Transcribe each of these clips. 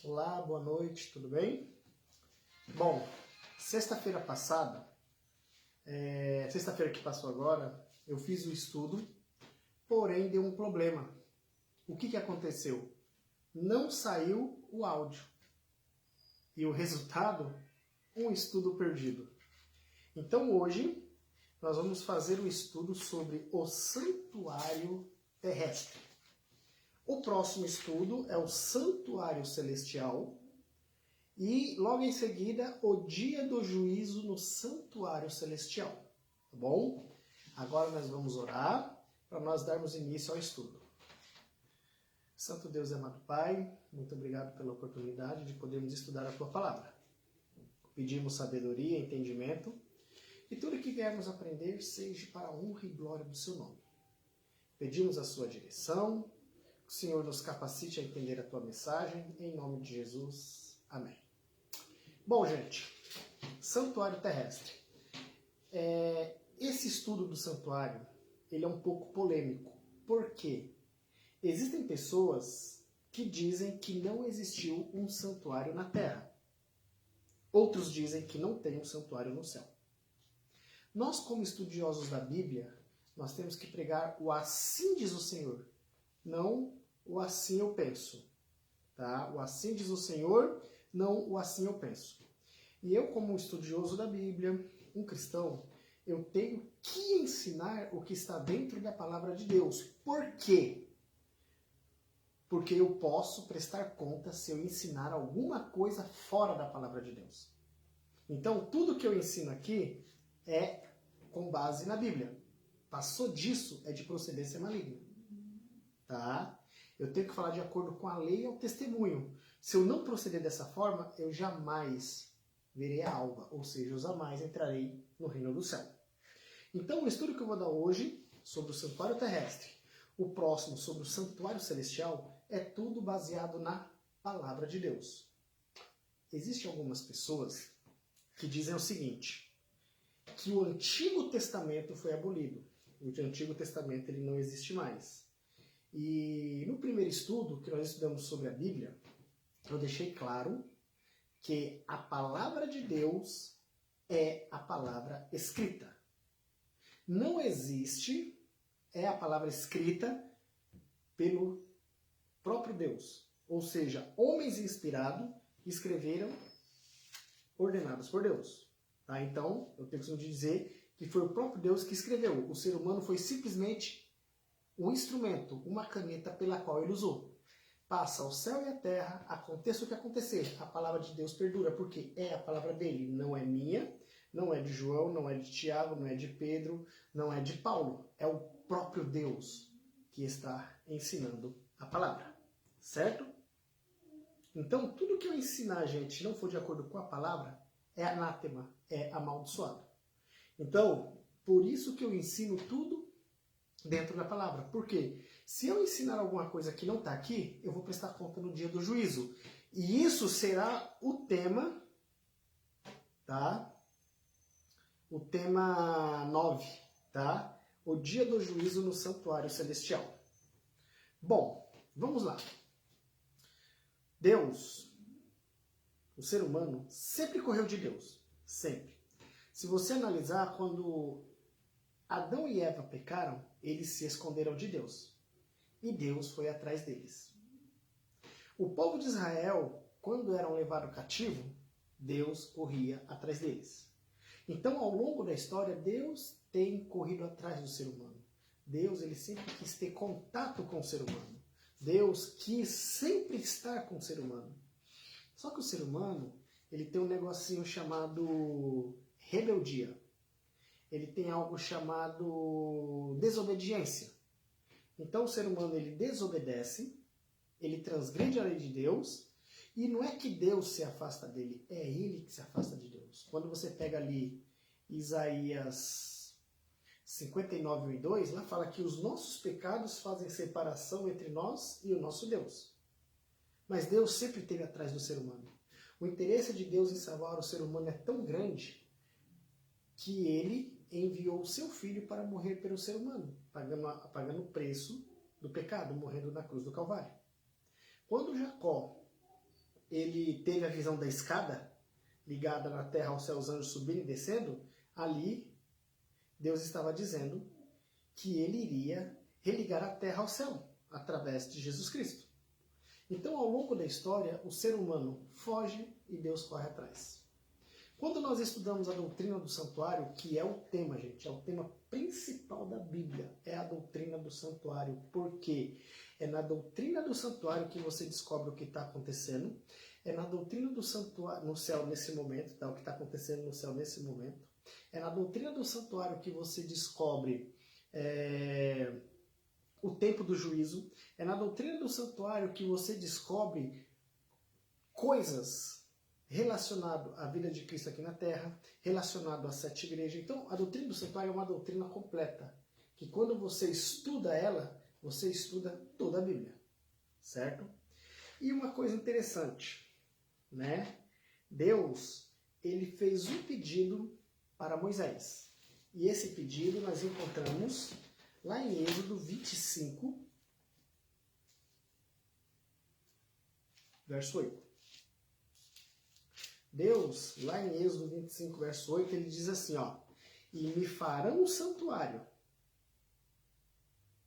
Olá, boa noite, tudo bem? Bom, sexta-feira passada, sexta-feira que passou agora, eu fiz o estudo, porém deu um problema. O que aconteceu? Não saiu o áudio. E o resultado, um estudo perdido. Então hoje, nós vamos fazer um estudo sobre o santuário terrestre. O próximo estudo é o santuário celestial e logo em seguida o dia do juízo no santuário celestial, tá bom? Agora nós vamos orar para nós darmos início ao estudo. Santo Deus e amado Pai, muito obrigado pela oportunidade de podermos estudar a Tua Palavra. Pedimos sabedoria, entendimento e tudo que viermos aprender seja para a honra e glória do Seu nome. Pedimos a Sua direção, que o Senhor nos capacite a entender a Tua mensagem, em nome de Jesus. Amém. Bom, gente, santuário terrestre. Esse estudo do santuário, ele é um pouco polêmico. Por quê? Existem pessoas que dizem que não existiu um santuário na Terra. Outros dizem que não tem um santuário no céu. Nós, como estudiosos da Bíblia, nós temos que pregar o assim diz o Senhor, não o assim eu penso. Tá? O assim diz o Senhor, não o assim eu penso. E eu, como estudioso da Bíblia, um cristão, eu tenho que ensinar o que está dentro da palavra de Deus. Por quê? Porque eu posso prestar conta se eu ensinar alguma coisa fora da palavra de Deus. Então, tudo que eu ensino aqui é com base na Bíblia. Passou disso, é de procedência maligna. Tá? Eu tenho que falar de acordo com a lei e o testemunho. Se eu não proceder dessa forma, eu jamais verei a alva, ou seja, eu jamais entrarei no reino do céu. Então, o estudo que eu vou dar hoje sobre o santuário terrestre, o próximo sobre o santuário celestial, é tudo baseado na palavra de Deus. Existem algumas pessoas que dizem o seguinte, que o Antigo Testamento foi abolido. O Antigo Testamento ele não existe mais. E no primeiro estudo que nós estudamos sobre a Bíblia, eu deixei claro que a palavra de Deus é a palavra escrita. Não existe, a palavra escrita pelo próprio Deus. Ou seja, homens inspirados escreveram ordenados por Deus. Tá? Então, eu tenho que dizer que foi o próprio Deus que escreveu. O ser humano foi simplesmente um instrumento, uma caneta pela qual ele usou. Passa o céu e a terra, aconteça o que acontecer, a palavra de Deus perdura, porque é a palavra dele, não é minha, não é de João, não é de Tiago, não é de Pedro, não é de Paulo. É o próprio Deus que está ensinando a palavra, certo? Então, tudo que eu ensinar, gente, não for de acordo com a palavra, é anátema, é amaldiçoado. Então, por isso que eu ensino tudo dentro da palavra. Por quê? Se eu ensinar alguma coisa que não está aqui, eu vou prestar conta no dia do juízo. E isso será o tema, tá? O tema 9, tá? O dia do juízo no santuário celestial. Bom, vamos lá. Deus, o ser humano, sempre correu de Deus. Sempre. Se você analisar, quando Adão e Eva pecaram, eles se esconderam de Deus. E Deus foi atrás deles. O povo de Israel, quando eram levados cativo, Deus corria atrás deles. Então, ao longo da história, Deus tem corrido atrás do ser humano. Deus, ele sempre quis ter contato com o ser humano. Deus quis sempre estar com o ser humano. Só que o ser humano, ele tem um negocinho chamado rebeldia. Ele tem algo chamado desobediência. Então o ser humano ele desobedece, ele transgride a lei de Deus, e não é que Deus se afasta dele, é ele que se afasta de Deus. Quando você pega ali Isaías 59, 1 e 2, lá fala que os nossos pecados fazem separação entre nós e o nosso Deus. Mas Deus sempre esteve atrás do ser humano. O interesse de Deus em salvar o ser humano é tão grande que ele enviou o seu filho para morrer pelo ser humano, pagando o preço do pecado, morrendo na cruz do Calvário. Quando Jacó ele teve a visão da escada ligada na terra aos céus, anjos subindo e descendo, ali Deus estava dizendo que ele iria religar a terra ao céu através de Jesus Cristo. Então, ao longo da história, o ser humano foge e Deus corre atrás. Quando nós estudamos a doutrina do santuário, que é o tema, gente, é o tema principal da Bíblia, é a doutrina do santuário. Por quê? É na doutrina do santuário que você descobre o que está acontecendo. É na doutrina do santuário, no céu nesse momento, tá? O que está acontecendo no céu nesse momento. É na doutrina do santuário que você descobre o tempo do juízo. É na doutrina do santuário que você descobre coisas relacionado à vida de Cristo aqui na Terra, relacionado às 7 igrejas. Então, a doutrina do santuário é uma doutrina completa, que quando você estuda ela, você estuda toda a Bíblia, certo? E uma coisa interessante, né? Deus, ele fez um pedido para Moisés. E esse pedido nós encontramos lá em Êxodo 25, verso 8. Deus, lá em Êxodo 25, verso 8, ele diz assim, ó, e me farão um santuário.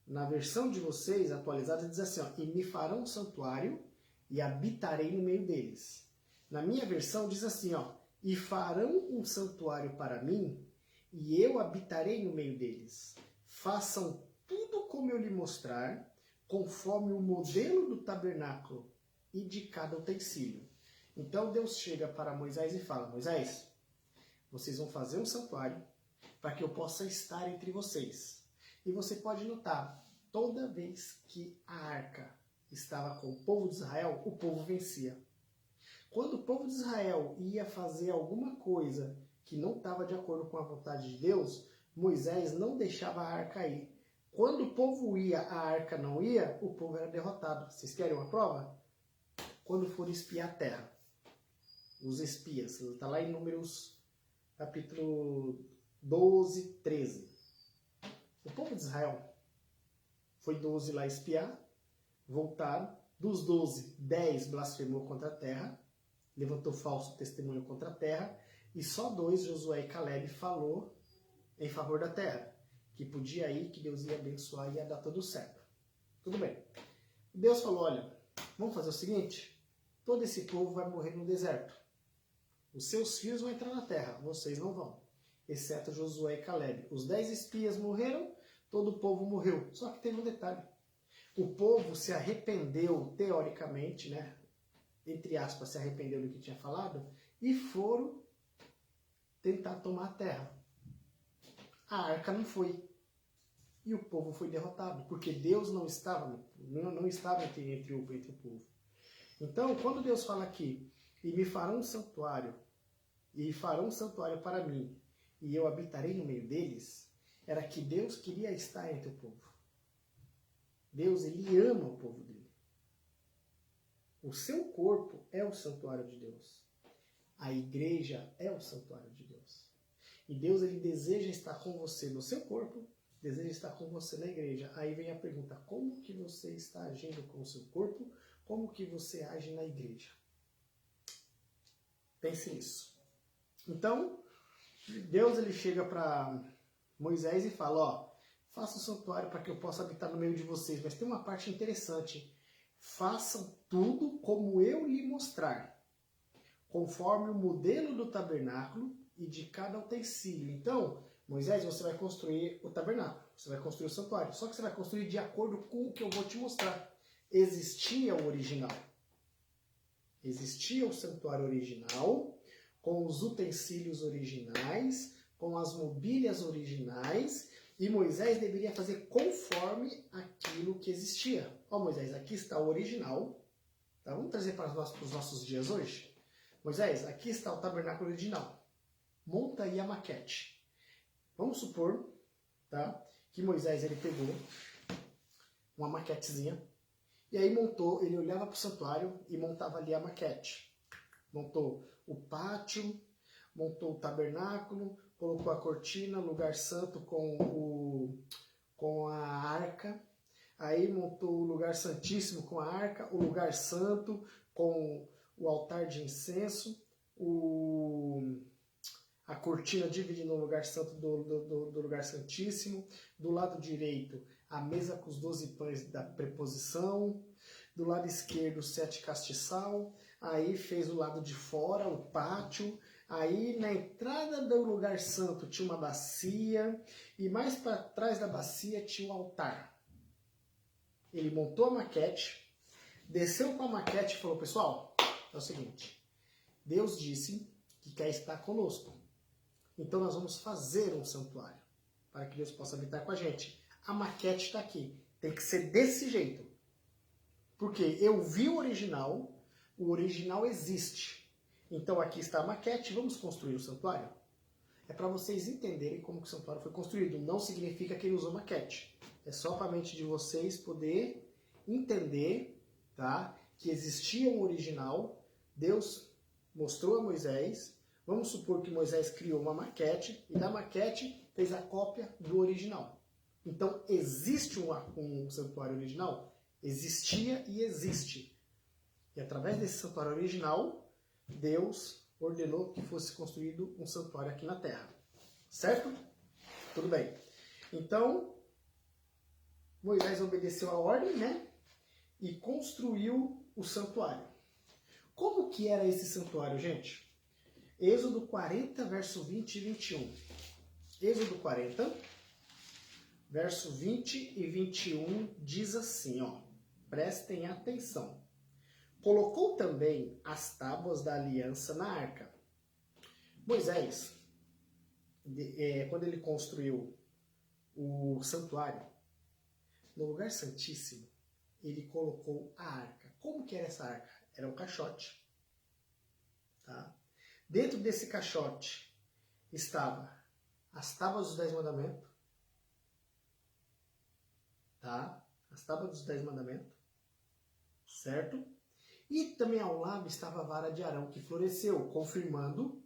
Na versão de vocês, atualizada, diz assim, ó, e me farão um santuário e habitarei no meio deles. Na minha versão diz assim, ó, e farão um santuário para mim e eu habitarei no meio deles. Façam tudo como eu lhe mostrar, conforme o modelo do tabernáculo e de cada utensílio. Então Deus chega para Moisés e fala, Moisés, vocês vão fazer um santuário para que eu possa estar entre vocês. E você pode notar, toda vez que a arca estava com o povo de Israel, o povo vencia. Quando o povo de Israel ia fazer alguma coisa que não estava de acordo com a vontade de Deus, Moisés não deixava a arca ir. Quando o povo ia, a arca não ia, o povo era derrotado. Vocês querem uma prova? Quando for espiar a terra. Os espias, está lá em Números capítulo 12, 13. O povo de Israel foi 12 lá espiar, voltaram, dos 12, 10 blasfemou contra a terra, levantou falso testemunho contra a terra, e só 2, Josué e Caleb, falou em favor da terra, que podia ir, que Deus ia abençoar e ia dar tudo certo. Tudo bem. Deus falou, olha, vamos fazer o seguinte, todo esse povo vai morrer no deserto. Os seus filhos vão entrar na terra, vocês não vão, exceto Josué e Caleb. Os 10 espias morreram, todo o povo morreu. Só que teve um detalhe. O povo se arrependeu, teoricamente, né? Entre aspas, se arrependeu do que tinha falado, e foram tentar tomar a terra. A arca não foi. E o povo foi derrotado, porque Deus não estava entre o povo. Então, quando Deus fala aqui, e me farão um santuário, e farão um santuário para mim, e eu habitarei no meio deles, era que Deus queria estar entre o povo. Deus, ele ama o povo dele. O seu corpo é o santuário de Deus. A igreja é o santuário de Deus. E Deus, ele deseja estar com você no seu corpo, deseja estar com você na igreja. Aí vem a pergunta, como que você está agindo com o seu corpo? Como que você age na igreja? Pense nisso. Então, Deus, ele chega para Moisés e fala, ó, faça um santuário para que eu possa habitar no meio de vocês. Mas tem uma parte interessante. Façam tudo como eu lhe mostrar, conforme o modelo do tabernáculo e de cada utensílio. Então, Moisés, você vai construir o tabernáculo, você vai construir o santuário. Só que você vai construir de acordo com o que eu vou te mostrar. Existia o original. Existia o santuário original, com os utensílios originais, com as mobílias originais, e Moisés deveria fazer conforme aquilo que existia. Ó, Moisés, aqui está o original. Tá? Vamos trazer para os nossos dias hoje? Moisés, aqui está o tabernáculo original. Monta aí a maquete. Vamos supor, tá, que Moisés ele pegou uma maquetezinha e aí montou, ele olhava para o santuário e montava ali a maquete. Montou o pátio, montou o tabernáculo, colocou a cortina, lugar santo com a arca, aí montou o lugar santíssimo com a arca, o lugar santo com o altar de incenso, a cortina dividindo o lugar santo do lugar santíssimo, do lado direito a mesa com os 12 pães da preposição, do lado esquerdo 7 castiçal, aí fez o lado de fora, o pátio, aí na entrada do lugar santo tinha uma bacia, e mais para trás da bacia tinha um altar. Ele montou a maquete, desceu com a maquete e falou, pessoal, é o seguinte, Deus disse que quer estar conosco. Então nós vamos fazer um santuário, para que Deus possa habitar com a gente. A maquete está aqui, tem que ser desse jeito. Porque eu vi o original existe. Então aqui está a maquete, vamos construir o santuário? É para vocês entenderem como que o santuário foi construído. Não significa que ele usou maquete. É só para a mente de vocês poder entender, tá, que existia um original, Deus mostrou a Moisés, vamos supor que Moisés criou uma maquete, e da maquete fez a cópia do original. Então, existe um santuário original? Existia e existe. E através desse santuário original, Deus ordenou que fosse construído um santuário aqui na Terra. Certo? Tudo bem. Então, Moisés obedeceu a ordem, né? E construiu o santuário. Como que era esse santuário, gente? Êxodo 40, verso 20 e 21. Êxodo 40, verso 20 e 21 diz assim, ó. Prestem atenção. Colocou também as tábuas da aliança na arca. Moisés, quando ele construiu o santuário, no lugar santíssimo, ele colocou a arca. Como que era essa arca? Era um caixote. Tá? Dentro desse caixote estava as tábuas dos 10 mandamentos. Tá? As tábuas dos 10 mandamentos. Certo? E também ao lado estava a vara de Arão que floresceu, confirmando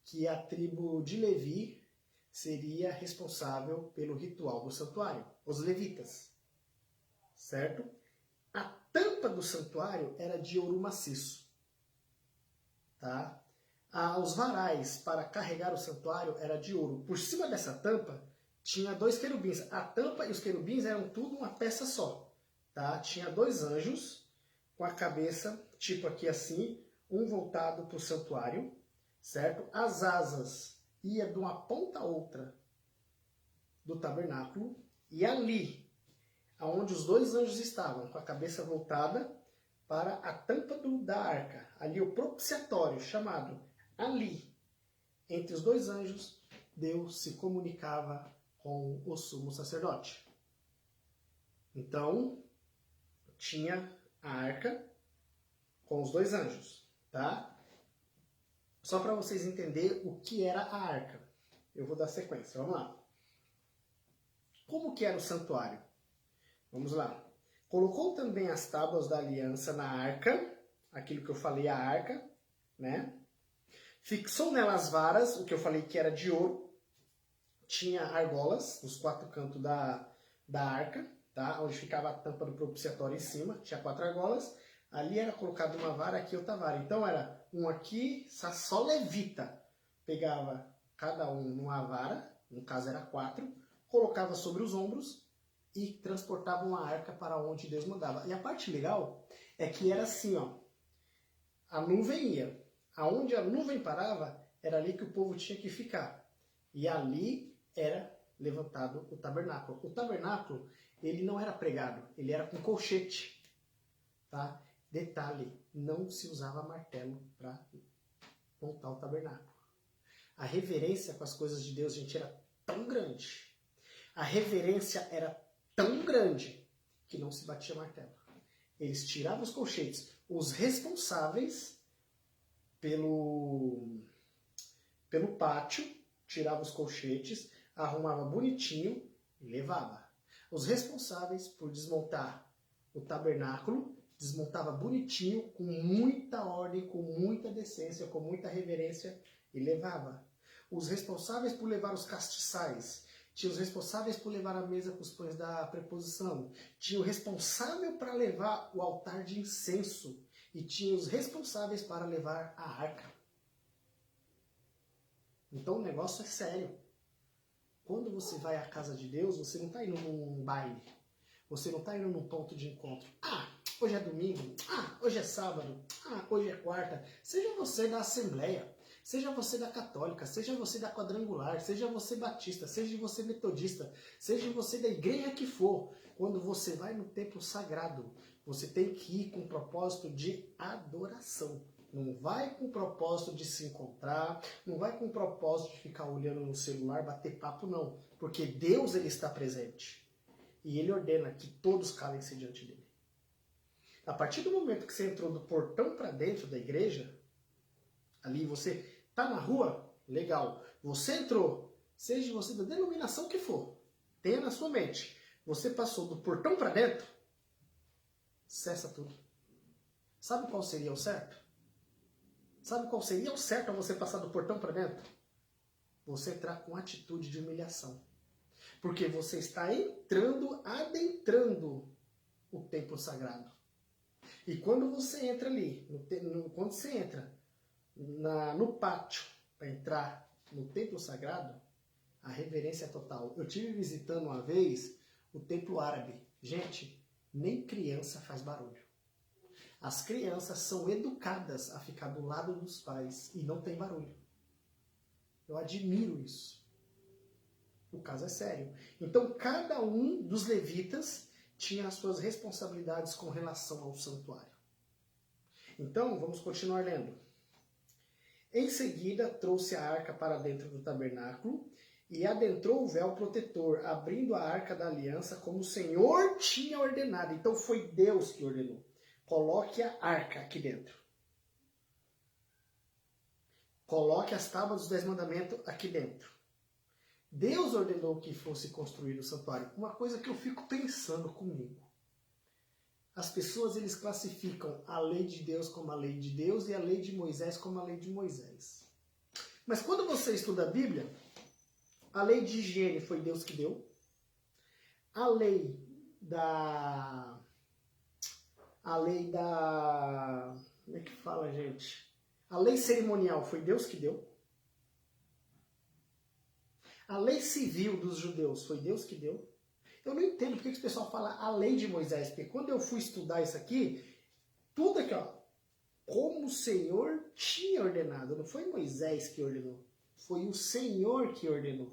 que a tribo de Levi seria responsável pelo ritual do santuário, os levitas. Certo? A tampa do santuário era de ouro maciço. Tá? Os varais para carregar o santuário era de ouro. Por cima dessa tampa tinha 2 querubins. A tampa e os querubins eram tudo uma peça só. Tá? Tinha 2 anjos com a cabeça, tipo aqui assim, um voltado para o santuário, certo? As asas iam de uma ponta a outra do tabernáculo, e ali, onde os 2 anjos estavam, com a cabeça voltada para a tampa da arca, ali o propiciatório, chamado ali, entre os 2 anjos, Deus se comunicava com o sumo sacerdote. Então, tinha a arca com os 2 anjos, tá? Só para vocês entenderem o que era a arca. Eu vou dar sequência, vamos lá. Como que era o santuário? Vamos lá. Colocou também as tábuas da aliança na arca, aquilo que eu falei, a arca, né? Fixou nela as varas, o que eu falei que era de ouro. Tinha argolas nos 4 cantos da arca, tá? Onde ficava a tampa do propiciatório em cima, tinha 4 argolas. Ali era colocado uma vara, aqui outra vara. Então era um aqui, só levita pegava cada um numa vara, no caso era 4, colocava sobre os ombros e transportavam a arca para onde Deus mandava. E a parte legal é que era assim, ó. A nuvem ia. Aonde a nuvem parava, era ali que o povo tinha que ficar. E ali era levantado o tabernáculo. O tabernáculo, ele não era pregado, ele era com colchete. Tá? Detalhe, não se usava martelo para montar o tabernáculo. A reverência com as coisas de Deus, gente, era tão grande. A reverência era tão grande que não se batia martelo. Eles tiravam os colchetes. Os responsáveis pelo pátio tiravam os colchetes, arrumava bonitinho e levava. Os responsáveis por desmontar o tabernáculo desmontava bonitinho, com muita ordem, com muita decência, com muita reverência e levava. Os responsáveis por levar os castiçais, tinha os responsáveis por levar a mesa com os pães da preposição, tinha o responsável para levar o altar de incenso, e tinha os responsáveis para levar a arca. Então o negócio é sério. Quando você vai à casa de Deus, você não está indo num baile. Você não está indo num ponto de encontro. Hoje é domingo. Hoje é sábado. Hoje é quarta. Seja você da Assembleia, seja você da Católica, seja você da Quadrangular, seja você batista, seja você metodista, seja você da igreja que for. Quando você vai no templo sagrado, você tem que ir com o propósito de adoração. Não vai com o propósito de se encontrar, não vai com o propósito de ficar olhando no celular, bater papo, não. Porque Deus, ele está presente. E ele ordena que todos calem-se diante dele. A partir do momento que você entrou do portão para dentro da igreja, ali você está na rua, legal. Você entrou, seja você da denominação que for, tenha na sua mente, você passou do portão para dentro, cessa tudo. Sabe qual seria o certo? Sabe qual seria o certo a você passar do portão para dentro? Você entrar com atitude de humilhação. Porque você está entrando, adentrando o templo sagrado. E quando você entra ali, quando você entra no pátio para entrar no templo sagrado, a reverência é total. Eu estive visitando uma vez o templo árabe. Gente, nem criança faz barulho. As crianças são educadas a ficar do lado dos pais e não tem barulho. Eu admiro isso. O caso é sério. Então, cada um dos levitas tinha as suas responsabilidades com relação ao santuário. Então, vamos continuar lendo. Em seguida, trouxe a arca para dentro do tabernáculo e adentrou o véu protetor, abrindo a arca da aliança como o Senhor tinha ordenado. Então, foi Deus que ordenou. Coloque a arca aqui dentro. Coloque as tábuas dos 10 mandamentos aqui dentro. Deus ordenou que fosse construído o santuário. Uma coisa que eu fico pensando comigo. As pessoas, eles classificam a lei de Deus como a lei de Deus e a lei de Moisés como a lei de Moisés. Mas quando você estuda a Bíblia, a lei de higiene foi Deus que deu. A lei da... Como é que fala, gente? A lei cerimonial foi Deus que deu. A lei civil dos judeus foi Deus que deu. Eu não entendo porque que o pessoal fala a lei de Moisés, porque quando eu fui estudar isso aqui, tudo aqui, ó, como o Senhor tinha ordenado. Não foi Moisés que ordenou, foi o Senhor que ordenou.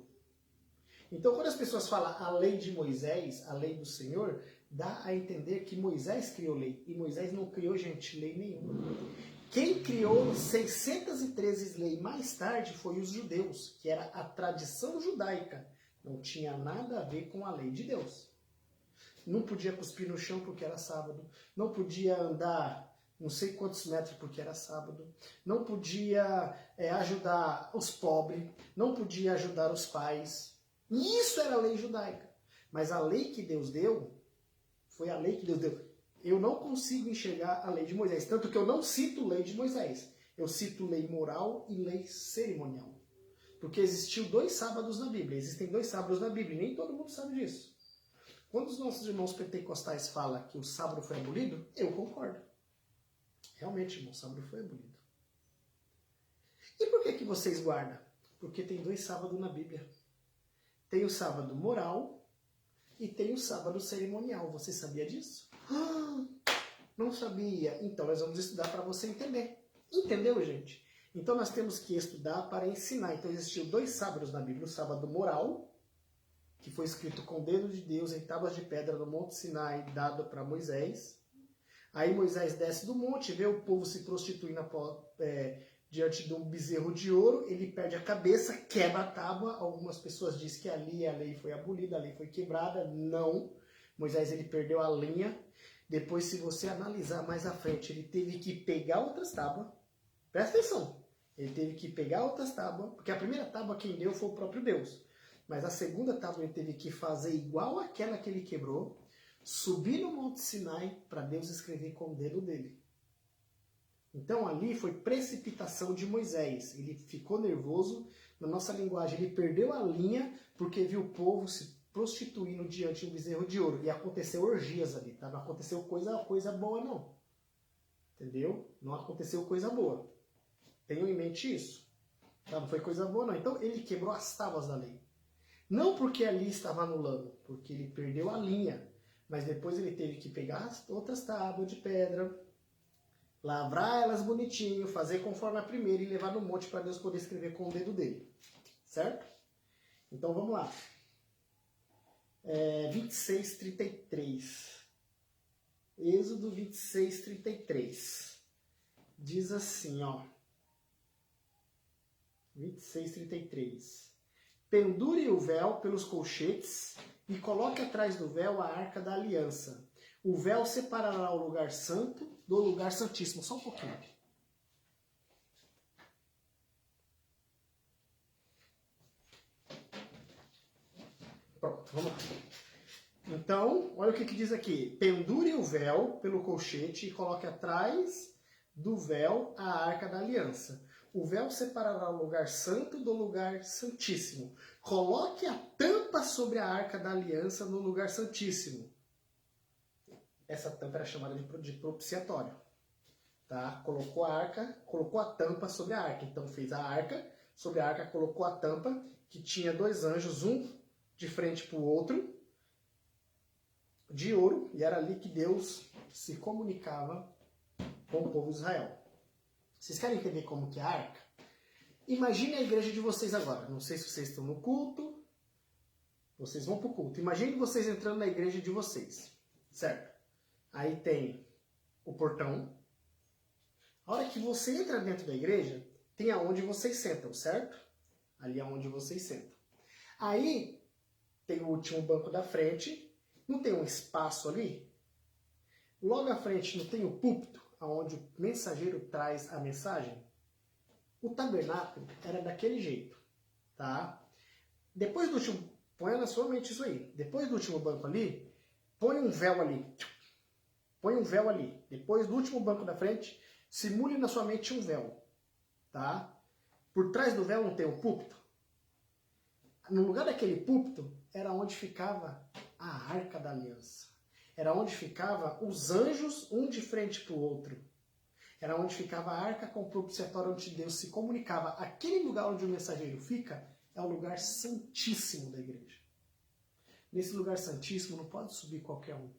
Então, quando as pessoas falam a lei de Moisés, a lei do Senhor, dá a entender que Moisés criou lei. E Moisés não criou, gente, lei nenhuma. Quem criou 613 leis mais tarde foi os judeus, que era a tradição judaica. Não tinha nada a ver com a lei de Deus. Não podia cuspir no chão porque era sábado. Não podia andar não sei quantos metros porque era sábado. Não podia ajudar os pobres. Não podia ajudar os pais. Isso era a lei judaica. Mas a lei que Deus deu, foi a lei que Deus deu. Eu não consigo enxergar a lei de Moisés. Tanto que eu não cito lei de Moisés. Eu cito lei moral e lei cerimonial. Porque existiu 2 sábados na Bíblia. Existem 2 sábados na Bíblia. E nem todo mundo sabe disso. Quando os nossos irmãos pentecostais falam que o sábado foi abolido, eu concordo. Realmente, irmão, o sábado foi abolido. E por que vocês guardam? Porque tem 2 sábados na Bíblia. Tem o sábado moral e tem o sábado cerimonial. Você sabia disso? Não sabia. Então nós vamos estudar para você entender. Entendeu, gente? Então nós temos que estudar para ensinar. Então existiu 2 sábados na Bíblia. O sábado moral, que foi escrito com o dedo de Deus em tábuas de pedra no Monte Sinai, dado para Moisés. Aí Moisés desce do monte, vê o povo se prostituindo diante de um bezerro de ouro, ele perde a cabeça, quebra a tábua. Algumas pessoas dizem que ali a lei foi abolida, a lei foi quebrada. Não. Moisés, ele perdeu a linha. Depois, se você analisar mais à frente, ele teve que pegar outras tábuas. Presta atenção. Ele teve que pegar outras tábuas, porque a primeira tábua quem deu foi o próprio Deus. Mas a segunda tábua ele teve que fazer igual àquela que ele quebrou, subir no Monte Sinai para Deus escrever com o dedo dele. Então ali foi precipitação de Moisés. Ele ficou nervoso, na nossa linguagem ele perdeu a linha porque viu o povo se prostituindo diante de um bezerro de ouro. E aconteceu orgias ali, tá? Não aconteceu coisa boa não. Entendeu? Não aconteceu coisa boa. Tenham em mente isso. Tá? Não foi coisa boa, não. Então ele quebrou as tábuas da lei. Não porque ali estava anulando, porque ele perdeu a linha. Mas depois ele teve que pegar as outras tábuas de pedra, lavrar elas bonitinho, fazer conforme a primeira e levar no monte para Deus poder escrever com o dedo dele. Certo? Então vamos lá. 26:33. Êxodo 26:33. Diz assim, ó. 26:33. Pendure o véu pelos colchetes e coloque atrás do véu a arca da aliança. O véu separará o lugar santo do lugar santíssimo. Só um pouquinho. Pronto, vamos lá. Então, olha o que diz aqui. Pendure o véu pelo colchete e coloque atrás do véu a arca da aliança. O véu separará o lugar santo do lugar santíssimo. Coloque a tampa sobre a arca da aliança no lugar santíssimo. Essa tampa era chamada de propiciatório. Tá? Colocou a tampa sobre a arca. Então fez a arca, sobre a arca colocou a tampa, que tinha 2 anjos, um de frente para o outro, de ouro, e era ali que Deus se comunicava com o povo de Israel. Vocês querem entender como que é a arca? Imagine a igreja de vocês agora. Não sei se vocês estão no culto. Vocês vão para o culto. Imagine vocês entrando na igreja de vocês. Certo? Aí tem o portão. A hora que você entra dentro da igreja, tem aonde vocês sentam, certo? Ali é onde vocês sentam. Aí tem o último banco da frente. Não tem um espaço ali? Logo à frente não tem o púlpito, onde o mensageiro traz a mensagem? O tabernáculo era daquele jeito, tá? Depois do último, põe na sua mente isso aí. Depois do último banco ali, põe um véu ali. Põe um véu ali. Depois do último banco da frente, simule na sua mente um véu, tá? Por trás do véu não tem um púlpito? No lugar daquele púlpito era onde ficava a Arca da Aliança. Era onde ficava os anjos, um de frente para o outro. Era onde ficava a arca com o propiciatório, onde Deus se comunicava. Aquele lugar onde o mensageiro fica é o lugar santíssimo da igreja. Nesse lugar santíssimo não pode subir qualquer um.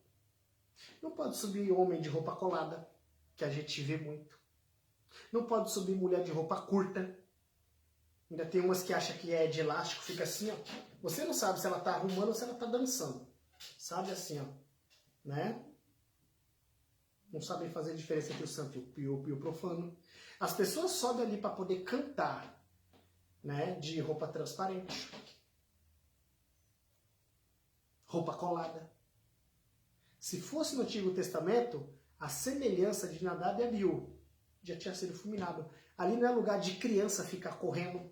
Não pode subir homem de roupa colada, que a gente vê muito. Não pode subir mulher de roupa curta. Ainda tem umas que acham que é de elástico, fica assim, ó. Você não sabe se ela está arrumando ou se ela está dançando. Sabe assim, ó. Né? Não sabem fazer a diferença entre o santo e o profano. As pessoas sobem ali para poder cantar, né? De roupa transparente. Roupa colada. Se fosse no Antigo Testamento, a semelhança de Nadab e Abiú já tinha sido fulminado. Ali não é lugar de criança ficar correndo.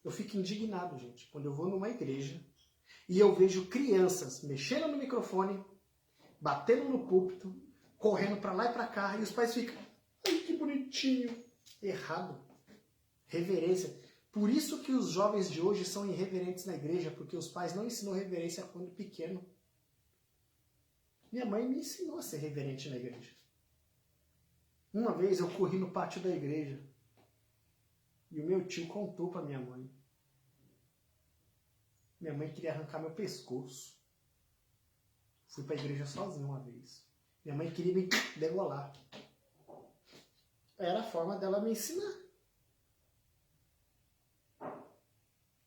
Eu fico indignado, gente, quando eu vou numa igreja e eu vejo crianças mexendo no microfone, batendo no púlpito, correndo para lá e para cá, e os pais ficam, ai que bonitinho. Errado. Reverência. Por isso que os jovens de hoje são irreverentes na igreja, porque os pais não ensinam reverência quando pequeno. Minha mãe me ensinou a ser reverente na igreja. Uma vez eu corri no pátio da igreja e o meu tio contou para minha mãe. Minha mãe queria arrancar meu pescoço. Fui para a igreja sozinho uma vez. Minha mãe queria me degolar. Era a forma dela me ensinar.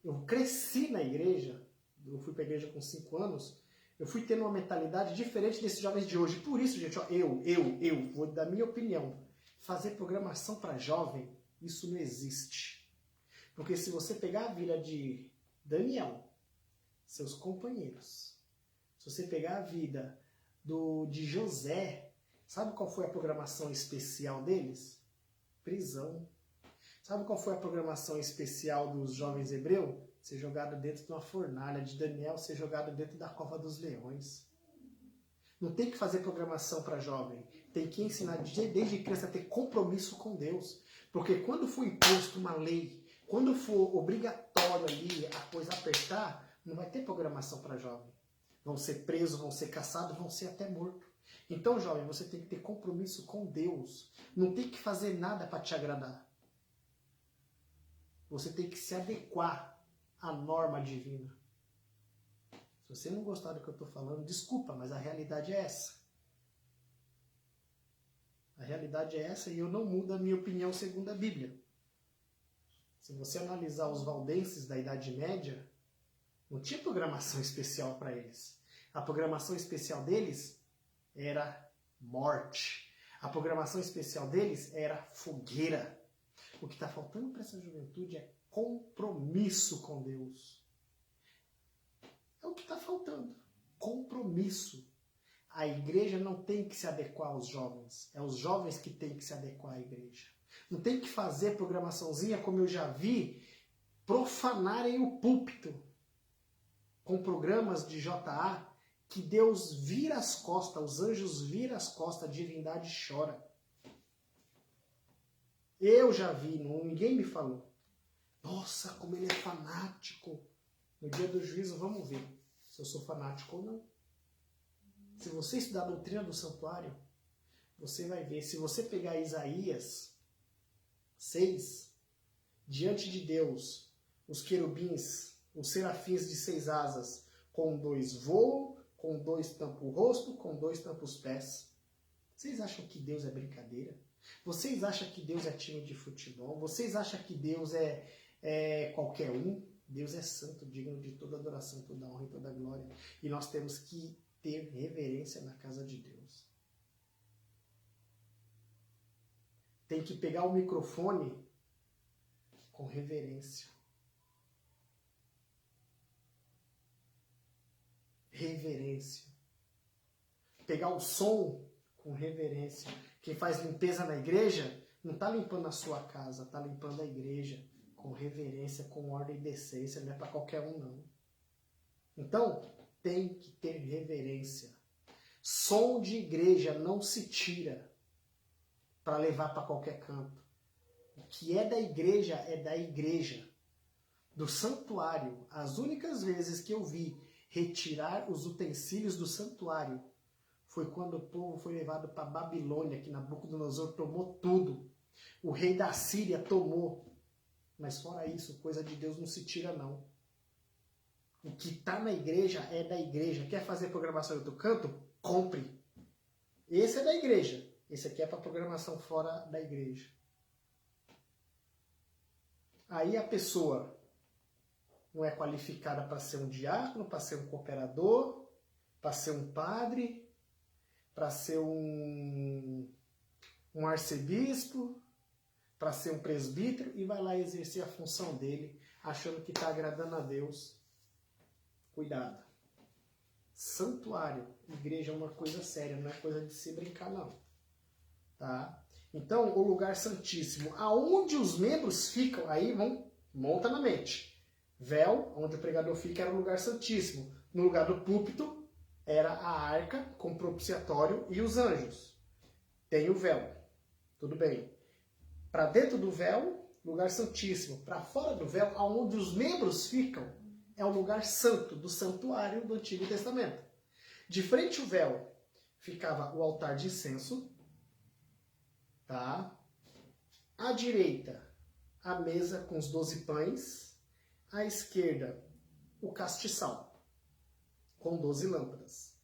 Eu cresci na igreja. Eu fui para a igreja com 5 anos. Eu fui tendo uma mentalidade diferente desses jovens de hoje. Por isso, gente, ó, eu vou dar minha opinião. Fazer programação para jovem, isso não existe. Porque se você pegar a vida de Daniel, seus companheiros, se você pegar a vida de José, sabe qual foi a programação especial deles? Prisão. Sabe qual foi a programação especial dos jovens hebreus? Ser jogado dentro de uma fornalha. De Daniel ser jogado dentro da cova dos leões. Não tem que fazer programação para jovem. Tem que ensinar desde criança a ter compromisso com Deus. Porque quando for imposto uma lei, quando for obrigatório ali a coisa apertar, não vai ter programação para jovem. Vão ser presos, vão ser caçados, vão ser até mortos. Então, jovem, você tem que ter compromisso com Deus. Não tem que fazer nada para te agradar. Você tem que se adequar à norma divina. Se você não gostar do que eu estou falando, desculpa, mas a realidade é essa. A realidade é essa e eu não mudo a minha opinião segundo a Bíblia. Se você analisar os valdenses da Idade Média, não tinha programação especial para eles. A programação especial deles era morte. A programação especial deles era fogueira. O que está faltando para essa juventude é compromisso com Deus. É o que está faltando. Compromisso. A igreja não tem que se adequar aos jovens. É os jovens que têm que se adequar à igreja. Não tem que fazer programaçãozinha, como eu já vi, profanarem o púlpito com programas de JA que Deus vira as costas, os anjos viram as costas, a divindade chora. Eu já vi, ninguém me falou. Nossa, como ele é fanático. No dia do juízo, vamos ver se eu sou fanático ou não. Se você estudar a doutrina do santuário, você vai ver. Se você pegar Isaías 6, diante de Deus, os querubins, os serafins de 6 asas, com 2 voam, com 2 tampam o rosto, com 2 tampam os pés. Vocês acham que Deus é brincadeira? Vocês acham que Deus é time de futebol? Vocês acham que Deus é qualquer um? Deus é santo, digno de toda adoração, toda honra e toda glória. E nós temos que ter reverência na casa de Deus. Tem que pegar o microfone com reverência. Reverência. Pegar o som com reverência. Quem faz limpeza na igreja não está limpando a sua casa, está limpando a igreja com reverência, com ordem e decência. Não é para qualquer um, não. Então, tem que ter reverência. Som de igreja não se tira para levar para qualquer canto. O que é da igreja é da igreja. Do santuário, as únicas vezes que eu vi retirar os utensílios do santuário foi quando o povo foi levado para Babilônia, que Nabucodonosor tomou tudo. O rei da Síria tomou. Mas fora isso, coisa de Deus não se tira, não. O que está na igreja é da igreja. Quer fazer programação em outro canto? Compre. Esse é da igreja. Esse aqui é para programação fora da igreja. Aí a pessoa não é qualificada para ser um diácono, para ser um cooperador, para ser um padre, para ser um arcebispo, para ser um presbítero e vai lá exercer a função dele, achando que está agradando a Deus. Cuidado. Santuário, igreja é uma coisa séria, não é coisa de se brincar, não. Tá? Então, o lugar santíssimo, aonde os membros ficam, aí monta na mente. Véu, onde o pregador fica, era o lugar santíssimo. No lugar do púlpito, era a arca com o propiciatório e os anjos. Tem o véu. Tudo bem. Para dentro do véu, lugar santíssimo. Para fora do véu, aonde os membros ficam, é o lugar santo do santuário do Antigo Testamento. De frente ao véu ficava o altar de incenso. Tá? À direita, a mesa com os 12 pães. À esquerda, o castiçal, com 12 lâmpadas.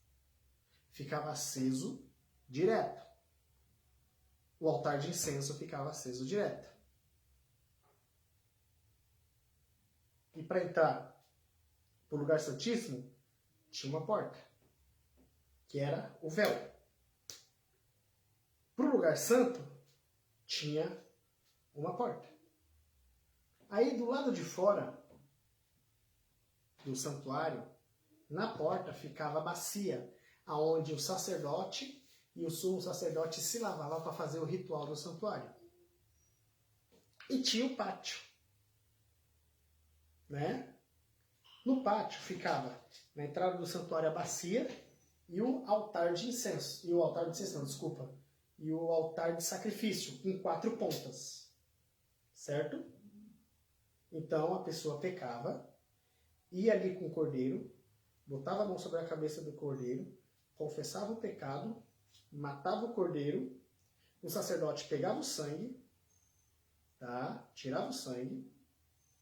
Ficava aceso direto. O altar de incenso ficava aceso direto. E para entrar para o lugar santíssimo, tinha uma porta, que era o véu. Para o lugar santo, tinha uma porta. Aí do lado de fora do santuário, na porta ficava a bacia, aonde o sacerdote e o sumo sacerdote se lavavam para fazer o ritual do santuário. E tinha o pátio. Né? No pátio ficava, na entrada do santuário, a bacia e o altar de incenso. E o altar de incenso, não, desculpa. E o altar de sacrifício, em 4 pontas. Certo? Então a pessoa pecava, ia ali com o cordeiro, botava a mão sobre a cabeça do cordeiro, confessava o pecado matava o cordeiro, o sacerdote pegava o sangue, tá? Tirava o sangue,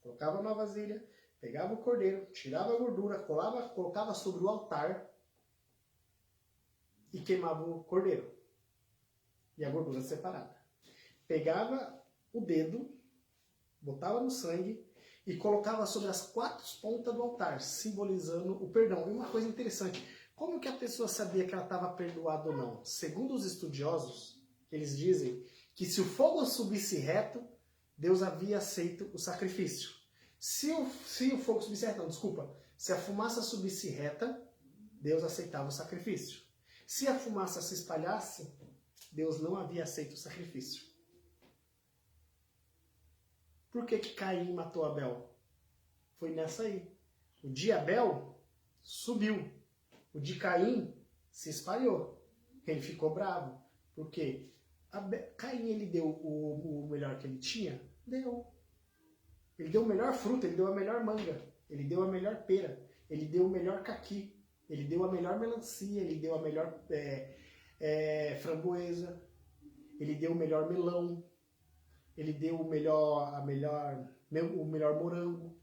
colocava numa vasilha, pegava o cordeiro, tirava a gordura, colocava sobre o altar e queimava o cordeiro. E a gordura separada. Pegava o dedo, botava no sangue e colocava sobre as 4 pontas do altar, simbolizando o perdão. E uma coisa interessante, como que a pessoa sabia que ela estava perdoada ou não? Segundo os estudiosos, eles dizem que se o fogo subisse reto, Deus havia aceito o sacrifício. Se o fogo subisse reto, não, desculpa. Se a fumaça subisse reta, Deus aceitava o sacrifício. Se a fumaça se espalhasse, Deus não havia aceito o sacrifício. Por que Caim matou Abel? Foi nessa aí. O de Abel subiu. O de Caim se espalhou. Ele ficou bravo. Por quê? Caim, ele deu o melhor que ele tinha? Deu. Ele deu o melhor fruto, ele deu a melhor manga, ele deu a melhor pera, ele deu o melhor caqui, ele deu a melhor melancia, ele deu a melhor framboesa, ele deu o melhor melão, ele deu o melhor morango.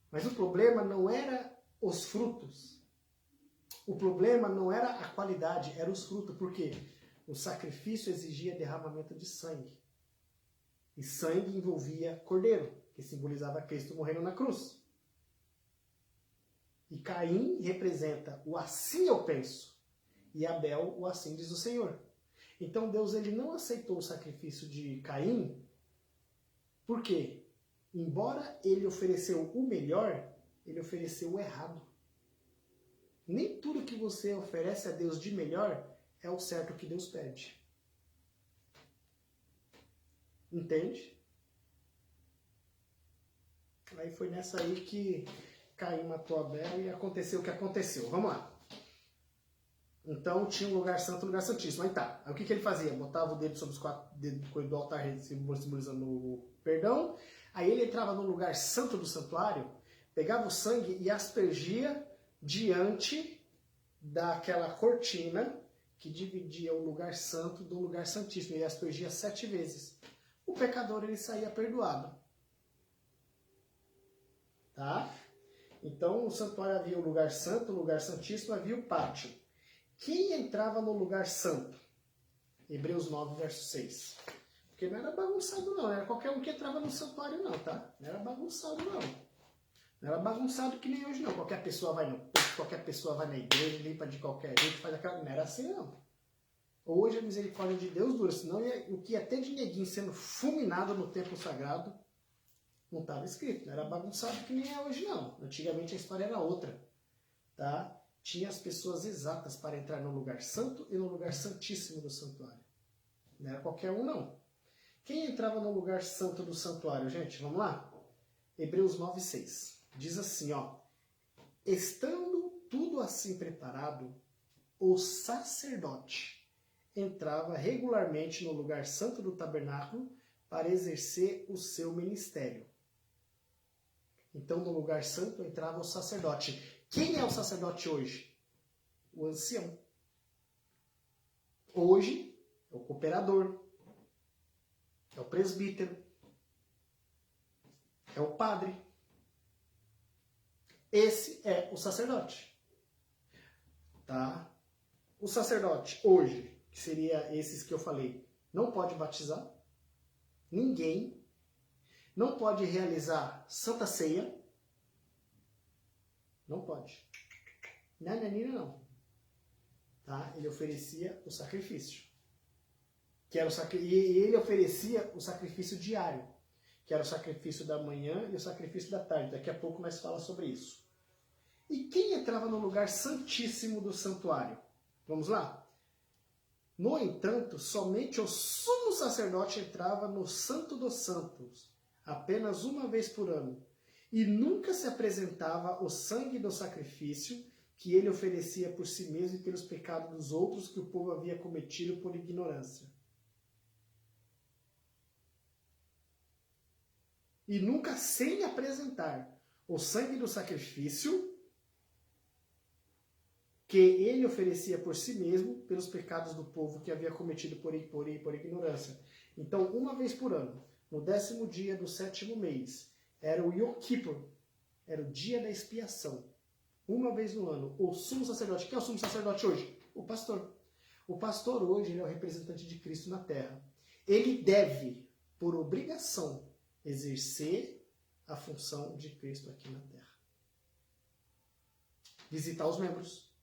Mas o problema não era os frutos. O problema não era a qualidade, era os frutos. Por quê? O sacrifício exigia derramamento de sangue. E sangue envolvia cordeiro, que simbolizava Cristo morrendo na cruz. E Caim representa o assim eu penso. E Abel o assim diz o Senhor. Então Deus ele não aceitou o sacrifício de Caim. Por quê? Embora ele ofereceu o melhor, ele ofereceu o errado. Nem tudo que você oferece a Deus de melhor é o certo que Deus pede. Entende? Aí foi nessa aí que Caim matou Abel e aconteceu o que aconteceu. Vamos lá. Então tinha um lugar santo e um lugar santíssimo. Aí tá. Aí o que ele fazia? Botava o dedo sobre os 4 dedos do altar, simbolizando o perdão. Aí ele entrava no lugar santo do santuário, pegava o sangue e aspergia diante daquela cortina que dividia o lugar santo do lugar santíssimo. Ele aspergia 7 vezes. O pecador ele saía perdoado. Tá? Então no santuário havia o lugar santo, o lugar santíssimo, havia o pátio. Quem entrava no lugar santo? Hebreus 9, verso 6. Porque não era bagunçado não, era qualquer um que entrava no santuário não, tá? Não era bagunçado não. Não era bagunçado que nem hoje não. Qualquer pessoa vai no culto, qualquer pessoa vai na igreja, limpa de qualquer jeito, faz aquela... Não era assim não. Hoje a misericórdia de Deus dura, senão o que ia ter de neguinho sendo fulminado no templo sagrado não estava escrito. Não era bagunçado que nem é hoje não. Antigamente a história era outra. Tá? Tinha as pessoas exatas para entrar no lugar santo e no lugar santíssimo do santuário. Não era qualquer um não. Quem entrava no lugar santo do santuário, gente? Vamos lá? Hebreus 9, 6. Diz assim, ó. Estando tudo assim preparado, o sacerdote entrava regularmente no lugar santo do tabernáculo para exercer o seu ministério. Então, no lugar santo entrava o sacerdote. Quem é o sacerdote hoje? O ancião. Hoje é o cooperador, é o presbítero, é o padre. Esse é o sacerdote. Tá? O sacerdote hoje, que seria esses que eu falei, não pode batizar ninguém, não pode realizar Santa Ceia, não pode. Nananina não. Tá? Ele oferecia o sacrifício. Que era e ele oferecia o sacrifício diário, que era o sacrifício da manhã e o sacrifício da tarde. Daqui a pouco nós falamos sobre isso. E quem entrava no lugar santíssimo do santuário? Vamos lá? No entanto, somente o sumo sacerdote entrava no Santo dos Santos, apenas uma vez por ano, e nunca se apresentava o sangue do sacrifício que ele oferecia por si mesmo e pelos pecados dos outros que o povo havia cometido por ignorância. E nunca sem apresentar o sangue do sacrifício que ele oferecia por si mesmo pelos pecados do povo que havia cometido por ignorância. Então, uma vez por ano, no 10º dia do 7º mês, era o Yom Kippur, era o dia da expiação. Uma vez no ano, o sumo sacerdote. Quem é o sumo sacerdote hoje? O pastor. O pastor hoje ele é o representante de Cristo na terra. Ele deve, por obrigação, exercer a função de Cristo aqui na terra. Visitar os membros.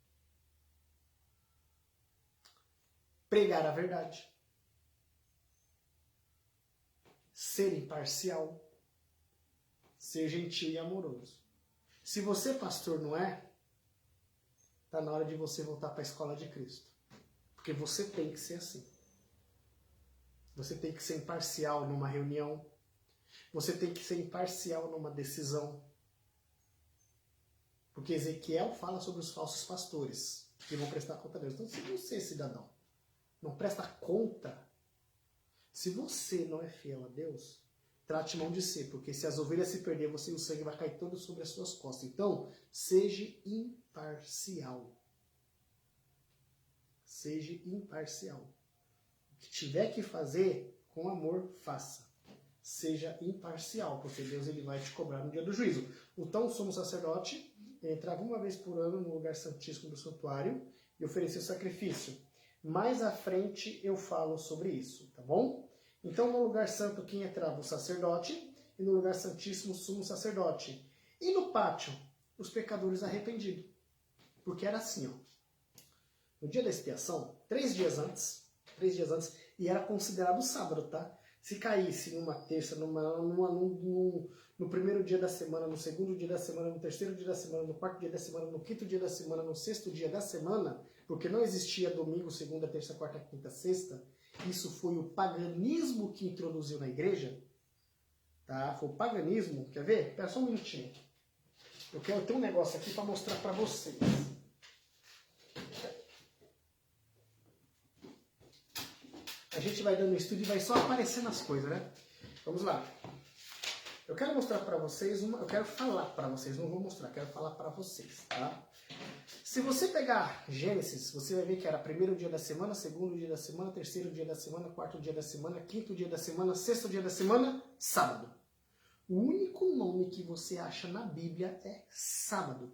Pregar a verdade. Ser imparcial. Ser gentil e amoroso. Se você, pastor, não é, está na hora de você voltar para a escola de Cristo. Porque você tem que ser assim. Você tem que ser imparcial numa reunião. Você tem que ser imparcial numa decisão. Porque Ezequiel fala sobre os falsos pastores que vão prestar conta a Deus. Então, se você, cidadão, não presta conta, se você não é fiel a Deus, trate mão de ser, porque se as ovelhas se perder, você e o sangue vai cair todo sobre as suas costas. Então, seja imparcial. Seja imparcial. O que tiver que fazer, com amor, faça. Seja imparcial, porque Deus ele vai te cobrar no dia do juízo. Então, o sumo sacerdote entrava uma vez por ano no lugar santíssimo do santuário e oferecia o sacrifício. Mais à frente eu falo sobre isso, tá bom? Então, no lugar santo, quem entrava? O sacerdote, e no lugar santíssimo, o sumo sacerdote. E no pátio, os pecadores arrependidos. Porque era assim, ó. No dia da expiação, 3 dias antes, e era considerado sábado, tá? Se caísse numa terça, no primeiro dia da semana, no segundo dia da semana, no terceiro dia da semana, no quarto dia da semana, no quinto dia da semana, no sexto dia da semana, porque não existia domingo, segunda, terça, quarta, quinta, sexta, isso foi o paganismo que introduziu na igreja, tá? Foi o paganismo, quer ver? Espera só um minutinho. Eu quero ter um negócio aqui para mostrar para vocês. A gente vai dando estudo e vai só aparecendo as coisas, né? Vamos lá. Eu quero mostrar para vocês, eu quero falar para vocês, não vou mostrar, quero falar para vocês, tá? Se você pegar Gênesis, você vai ver que era primeiro dia da semana, segundo dia da semana, terceiro dia da semana, quarto dia da semana, quinto dia da semana, sexto dia da semana, sábado. O único nome que você acha na Bíblia é sábado,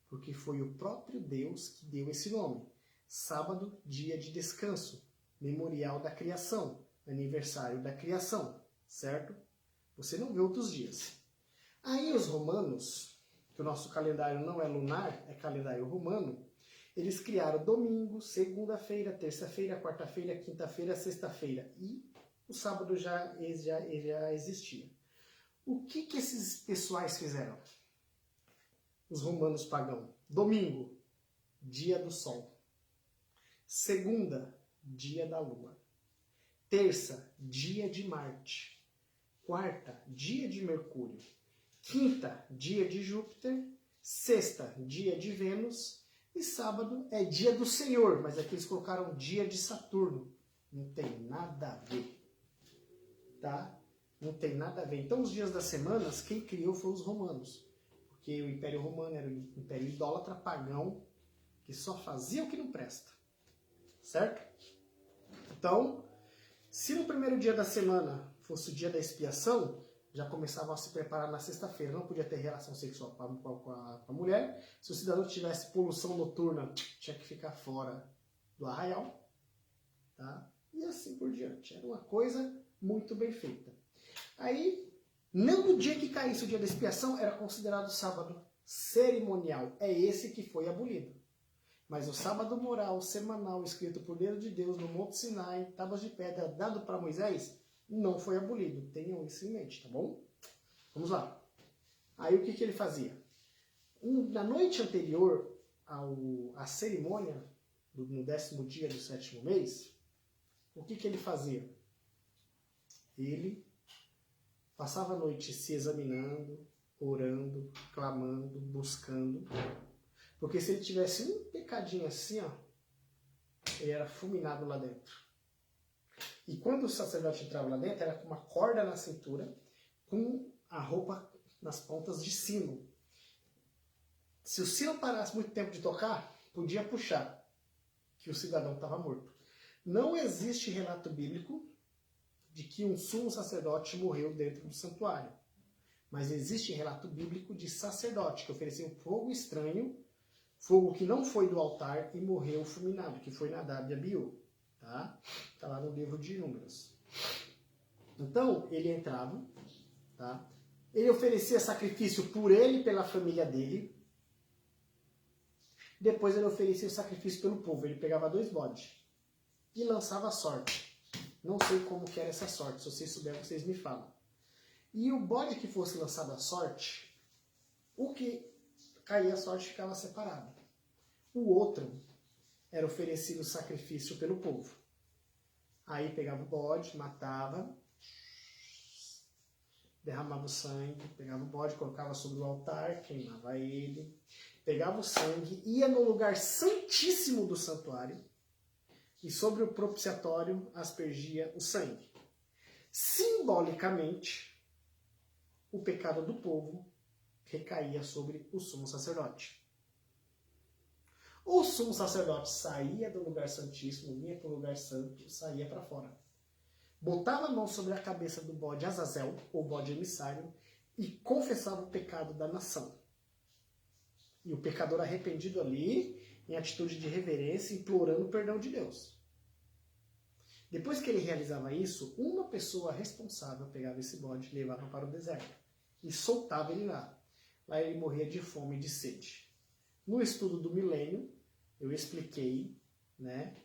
porque foi o próprio Deus que deu esse nome. Sábado, dia de descanso, memorial da criação, aniversário da criação, certo? Você não vê outros dias. Aí os romanos, que o nosso calendário não é lunar, é calendário romano, eles criaram domingo, segunda-feira, terça-feira, quarta-feira, quinta-feira, sexta-feira. E o sábado já existia. O que esses pessoais fizeram? Os romanos pagãos. Domingo, dia do sol. Segunda, dia da lua. Terça, dia de Marte. Quarta, dia de Mercúrio. Quinta, dia de Júpiter. Sexta, dia de Vênus. E sábado é dia do Senhor, mas aqui eles colocaram dia de Saturno. Não tem nada a ver. Tá? Não tem nada a ver. Então, os dias das semanas, quem criou foi os romanos. Porque o Império Romano era um império idólatra, pagão, que só fazia o que não presta. Certo? Então, se no primeiro dia da semana fosse o dia da expiação, já começavam a se preparar na sexta-feira. Não podia ter relação sexual com a mulher. Se o cidadão tivesse poluição noturna, tinha que ficar fora do arraial. Tá? E assim por diante. Era uma coisa muito bem feita. Aí, não no dia que caísse o dia da expiação, era considerado sábado cerimonial. É esse que foi abolido. Mas o sábado moral, semanal, escrito por dedo de Deus no Monte Sinai, tábuas de pedra, dado para Moisés, não foi abolido. Tenham isso em mente, tá bom? Vamos lá. Aí o que ele fazia? Na noite anterior à cerimônia, no 10º dia do 7º mês, o que ele fazia? Ele passava a noite se examinando, orando, clamando, buscando. Porque se ele tivesse um pecadinho assim, ó, ele era fulminado lá dentro. E quando o sacerdote entrava lá dentro, era com uma corda na cintura, com a roupa nas pontas de sino. Se o sino parasse muito tempo de tocar, podia puxar que o cidadão estava morto. Não existe relato bíblico de que um sumo sacerdote morreu dentro do santuário. Mas existe relato bíblico de sacerdote que ofereceu fogo estranho, fogo que não foi do altar e morreu fulminado, que foi Nadab e Abiú. Tá? Tá lá no livro de Números. Então, ele entrava, tá? Ele oferecia sacrifício por ele e pela família dele. Depois ele oferecia o sacrifício pelo povo. Ele pegava 2 bodes e lançava a sorte. Não sei como que era essa sorte. Se vocês souberem, vocês me falam. E o bode que fosse lançado a sorte, o que caía a sorte ficava separado. O outro era oferecido sacrifício pelo povo. Aí pegava o bode, matava, derramava o sangue, pegava o bode, colocava sobre o altar, queimava ele, pegava o sangue, ia no lugar santíssimo do santuário e sobre o propiciatório aspergia o sangue. Simbolicamente, o pecado do povo recaía sobre o sumo sacerdote. O sumo sacerdote saía do lugar santíssimo, vinha para o lugar santo, saía para fora. Botava a mão sobre a cabeça do bode Azazel, ou bode emissário, e confessava o pecado da nação. E o pecador arrependido ali, em atitude de reverência, implorando o perdão de Deus. Depois que ele realizava isso, uma pessoa responsável pegava esse bode e levava para o deserto. E soltava ele lá. Lá ele morria de fome e de sede. No estudo do milênio, eu expliquei, né,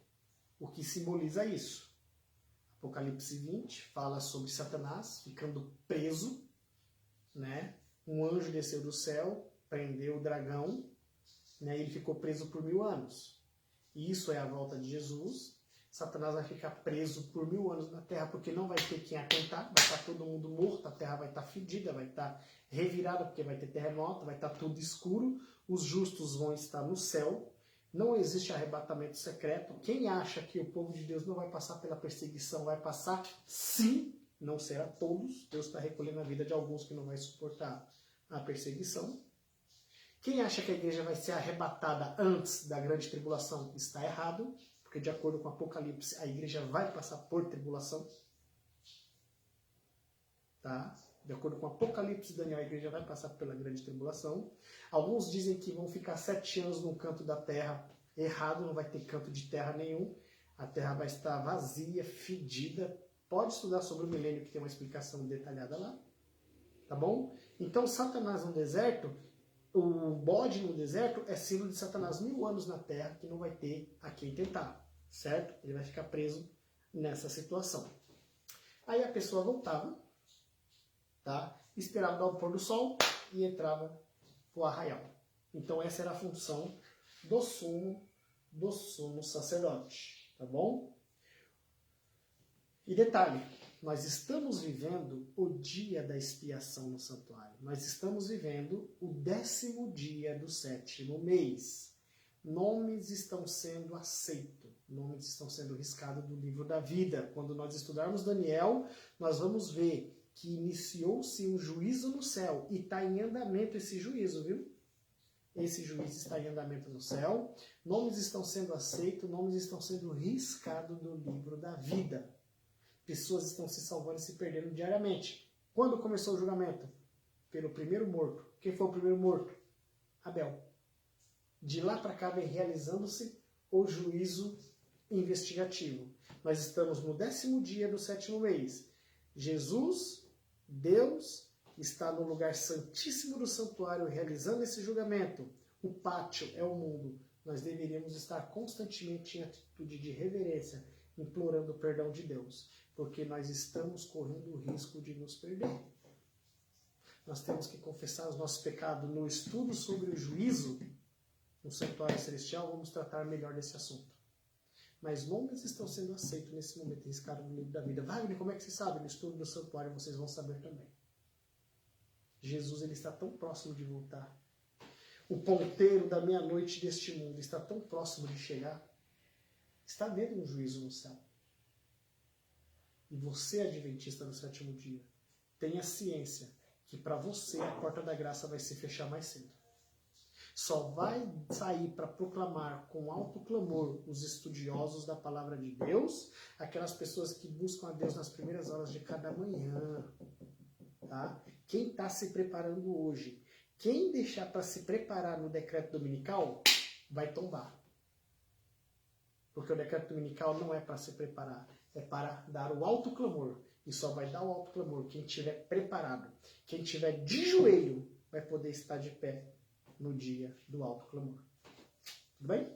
o que simboliza isso. Apocalipse 20 fala sobre Satanás ficando preso, né? Um anjo desceu do céu, prendeu o dragão, né? Ele ficou preso por 1000 anos. E isso é a volta de Jesus. Satanás vai ficar preso por 1000 anos na terra, porque não vai ter quem aguentar, vai estar todo mundo morto, a terra vai estar fedida, vai estar revirada, porque vai ter terremoto, vai estar tudo escuro, os justos vão estar no céu. Não existe arrebatamento secreto. Quem acha que o povo de Deus não vai passar pela perseguição, vai passar sim, não será todos. Deus está recolhendo a vida de alguns que não vai suportar a perseguição. Quem acha que a igreja vai ser arrebatada antes da grande tribulação está errado, porque de acordo com o Apocalipse, a igreja vai passar por tribulação. Tá? De acordo com o Apocalipse de Daniel, a igreja vai passar pela grande tribulação. Alguns dizem que vão ficar 7 anos num canto da terra. Errado, não vai ter canto de terra nenhum. A terra vai estar vazia, fedida. Pode estudar sobre o milênio, que tem uma explicação detalhada lá. Tá bom? Então, Satanás no deserto, o bode no deserto é símbolo de Satanás 1000 anos na terra, que não vai ter a quem tentar. Certo? Ele vai ficar preso nessa situação. Aí a pessoa voltava, tá? Esperava dar o pôr do sol e entrava pro arraial. Então essa era a função do sumo sacerdote, tá bom? E detalhe, nós estamos vivendo o dia da expiação no santuário. Nós estamos vivendo o 10º dia do 7º mês. Nomes estão sendo aceitos, nomes estão sendo riscados do livro da vida. Quando nós estudarmos Daniel, nós vamos ver que iniciou-se um juízo no céu e está em andamento esse juízo, viu? Esse juízo está em andamento no céu, nomes estão sendo aceitos, nomes estão sendo riscados do livro da vida. Pessoas estão se salvando e se perdendo diariamente. Quando começou o julgamento? Pelo primeiro morto. Quem foi o primeiro morto? Abel. De lá para cá vem realizando-se o juízo investigativo. Nós estamos no 10º dia do 7º mês. Jesus, Deus, está no lugar santíssimo do santuário realizando esse julgamento. O pátio é o mundo. Nós deveríamos estar constantemente em atitude de reverência, implorando o perdão de Deus, porque nós estamos correndo o risco de nos perder. Nós temos que confessar os nossos pecados. No estudo sobre o juízo no santuário celestial, vamos tratar melhor desse assunto. Mas nomes estão sendo aceitos nesse momento, riscados no livro da vida. Wagner, como é que você sabe? No estudo do santuário vocês vão saber também. Jesus ele está tão próximo de voltar. O ponteiro da meia-noite deste mundo está tão próximo de chegar. Está vendo um juízo no céu. E você, adventista do 7º dia, tenha ciência que para você a porta da graça vai se fechar mais cedo. Só vai sair para proclamar com alto clamor os estudiosos da palavra de Deus, aquelas pessoas que buscam a Deus nas primeiras horas de cada manhã. Tá? Quem está se preparando hoje, quem deixar para se preparar no decreto dominical, vai tombar. Porque o decreto dominical não é para se preparar, é para dar o alto clamor. E só vai dar o alto clamor quem estiver preparado. Quem estiver de joelho vai poder estar de pé no dia do alto clamor. Tudo bem?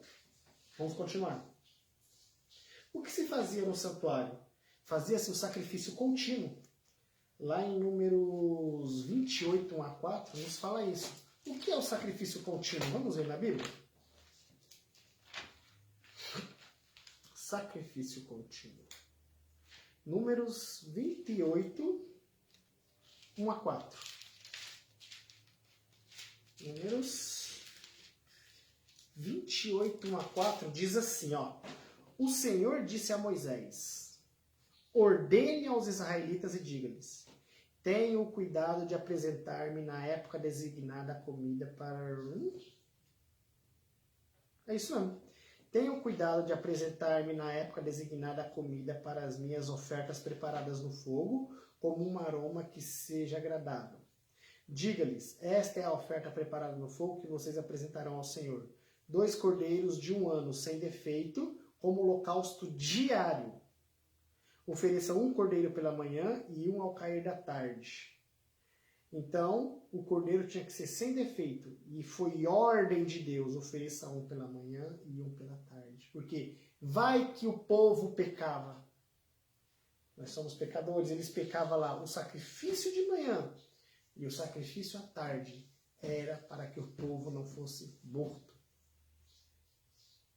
Vamos continuar. O que se fazia no santuário? Fazia-se um sacrifício contínuo. Lá em Números 28, 1 a 4, nos fala isso. O que é o sacrifício contínuo? Vamos ver na Bíblia? Sacrifício contínuo. Números 28, 1 a 4. Números 28, 1 a 4 diz assim, ó. O Senhor disse a Moisés, ordene aos israelitas e diga-lhes, tenho o cuidado de apresentar-me na época designada a comida para... É isso mesmo. Tenho cuidado de apresentar-me na época designada a comida para as minhas ofertas preparadas no fogo, como um aroma que seja agradável. Diga-lhes, esta é a oferta preparada no fogo que vocês apresentarão ao Senhor. 2 cordeiros de 1 ano sem defeito, como holocausto diário. Ofereçam 1 cordeiro pela manhã e 1 ao cair da tarde. Então, o cordeiro tinha que ser sem defeito. E foi ordem de Deus, ofereça 1 pela manhã e 1 pela tarde. Porque vai que o povo pecava. Nós somos pecadores, eles pecavam lá. O sacrifício de manhã e o sacrifício à tarde era para que o povo não fosse morto.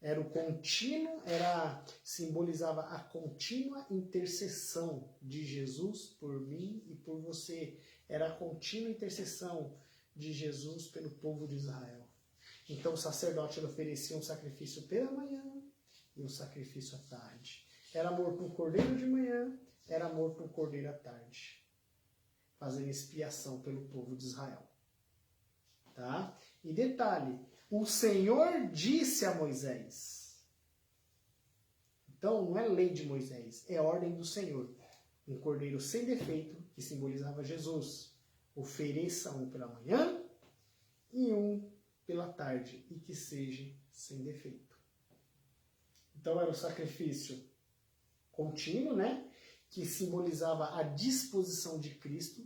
Era o contínuo, simbolizava a contínua intercessão de Jesus por mim e por você. Era a contínua intercessão de Jesus pelo povo de Israel. Então o sacerdote oferecia um sacrifício pela manhã e um sacrifício à tarde. Era morto um cordeiro de manhã, era morto um cordeiro à tarde. Fazendo expiação pelo povo de Israel. Tá? E detalhe, o Senhor disse a Moisés. Então não é lei de Moisés, é ordem do Senhor. Um cordeiro sem defeito, que simbolizava Jesus. Ofereça 1 pela manhã e 1 pela tarde, e que seja sem defeito. Então era o sacrifício contínuo, né? Que simbolizava a disposição de Cristo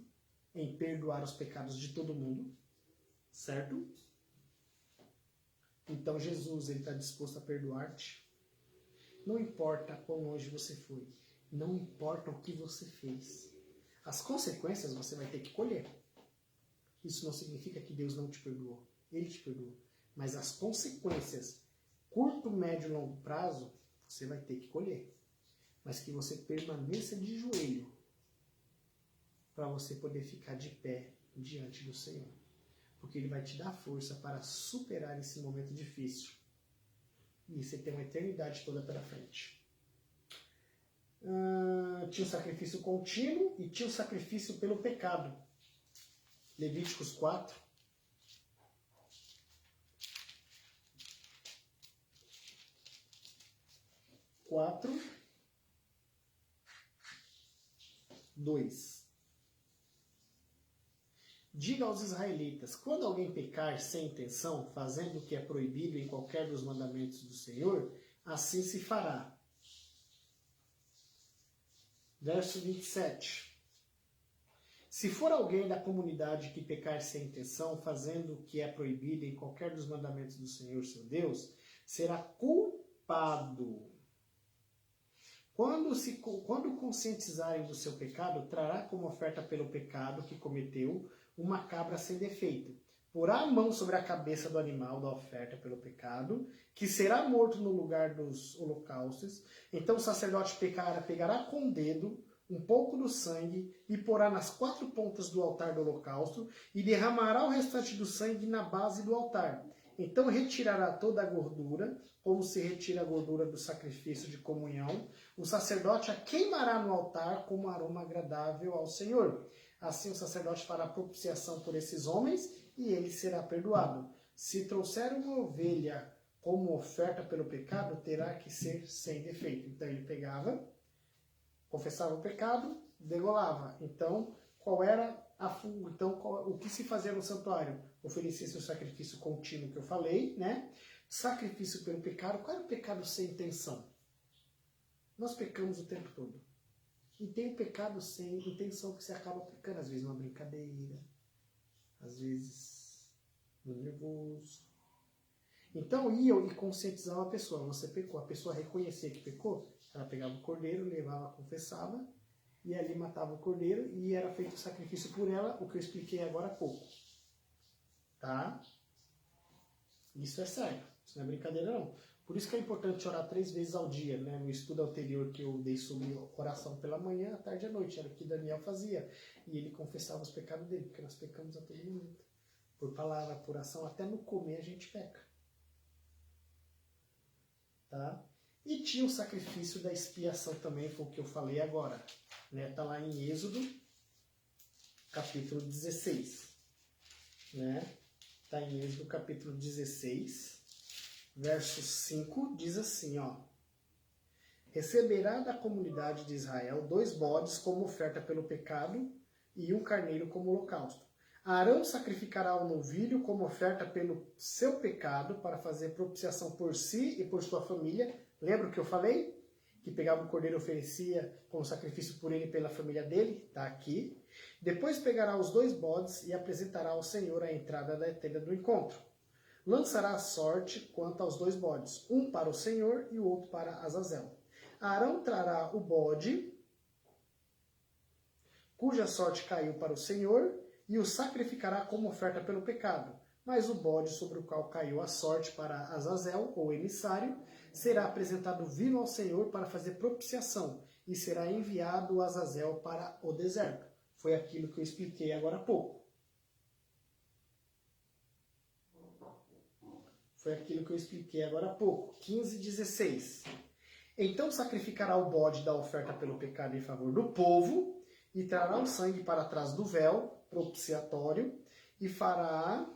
em perdoar os pecados de todo mundo, certo? Então Jesus está disposto a perdoar-te. Não importa quão longe você foi, não importa o que você fez. As consequências você vai ter que colher. Isso não significa que Deus não te perdoou. Ele te perdoou. Mas as consequências, curto, médio e longo prazo, você vai ter que colher. Mas que você permaneça de joelho para você poder ficar de pé diante do Senhor. Porque Ele vai te dar força para superar esse momento difícil. E você tem uma eternidade toda pela frente. Tinha o sacrifício contínuo e tinha o sacrifício pelo pecado. Levíticos 4. Quatro, 2. Diga aos israelitas, quando alguém pecar sem intenção, fazendo o que é proibido em qualquer dos mandamentos do Senhor, assim se fará. Verso 27. Se for alguém da comunidade que pecar sem intenção, fazendo o que é proibido em qualquer dos mandamentos do Senhor, seu Deus, será culpado. Quando conscientizarem do seu pecado, trará como oferta pelo pecado que cometeu uma cabra sem defeito. Porá a mão sobre a cabeça do animal da oferta pelo pecado, que será morto no lugar dos holocaustos. Então o sacerdote pegará com o dedo um pouco do sangue e porá nas 4 pontas do altar do holocausto e derramará o restante do sangue na base do altar. Então retirará toda a gordura, como se retira a gordura do sacrifício de comunhão. O sacerdote a queimará no altar como aroma agradável ao Senhor. Assim o sacerdote fará propiciação por esses homens e ele será perdoado. Se trouxer uma ovelha como oferta pelo pecado, terá que ser sem defeito. Então ele pegava, confessava o pecado, degolava. Então, o que se fazia no santuário? Oferecia-se o sacrifício contínuo que eu falei, né? Sacrifício pelo pecado. Qual era o pecado sem intenção? Nós pecamos o tempo todo. E tem o pecado sem intenção que você acaba pecando, às vezes numa brincadeira, às vezes no nervoso. Então iam e conscientizavam a pessoa. Você pecou. A pessoa reconhecia que pecou, ela pegava o cordeiro, levava, confessava, e ali matava o cordeiro e era feito o sacrifício por ela, o que eu expliquei agora há pouco. Tá? Isso é sério. Isso não é brincadeira, não. Por isso que é importante orar 3 vezes ao dia, né? No estudo anterior que eu dei sobre oração pela manhã, à tarde e à noite, era o que Daniel fazia. E ele confessava os pecados dele, porque nós pecamos a todo momento. Por palavra, por ação, até no comer a gente peca. Tá? E tinha o sacrifício da expiação também, foi o que eu falei agora. Né? Tá lá em Êxodo, capítulo 16. Né? Tá em Êxodo, capítulo 16. Verso 5 diz assim, ó. Receberá da comunidade de Israel 2 bodes como oferta pelo pecado e 1 carneiro como holocausto. Arão sacrificará o novilho como oferta pelo seu pecado para fazer propiciação por si e por sua família. Lembra o que eu falei? Que pegava o cordeiro e oferecia como sacrifício por ele e pela família dele. Está aqui. Depois pegará os 2 bodes e apresentará ao Senhor a entrada da tenda do encontro. Lançará a sorte quanto aos 2 bodes, um para o Senhor e o outro para Azazel. Arão trará o bode, cuja sorte caiu para o Senhor, e o sacrificará como oferta pelo pecado. Mas o bode sobre o qual caiu a sorte para Azazel, ou emissário, será apresentado vivo ao Senhor para fazer propiciação, e será enviado a Azazel para o deserto. Foi aquilo que eu expliquei agora há pouco. Foi aquilo que eu expliquei agora há pouco. 15:16. Então sacrificará o bode da oferta pelo pecado em favor do povo, e trará o sangue para trás do véu propiciatório, e fará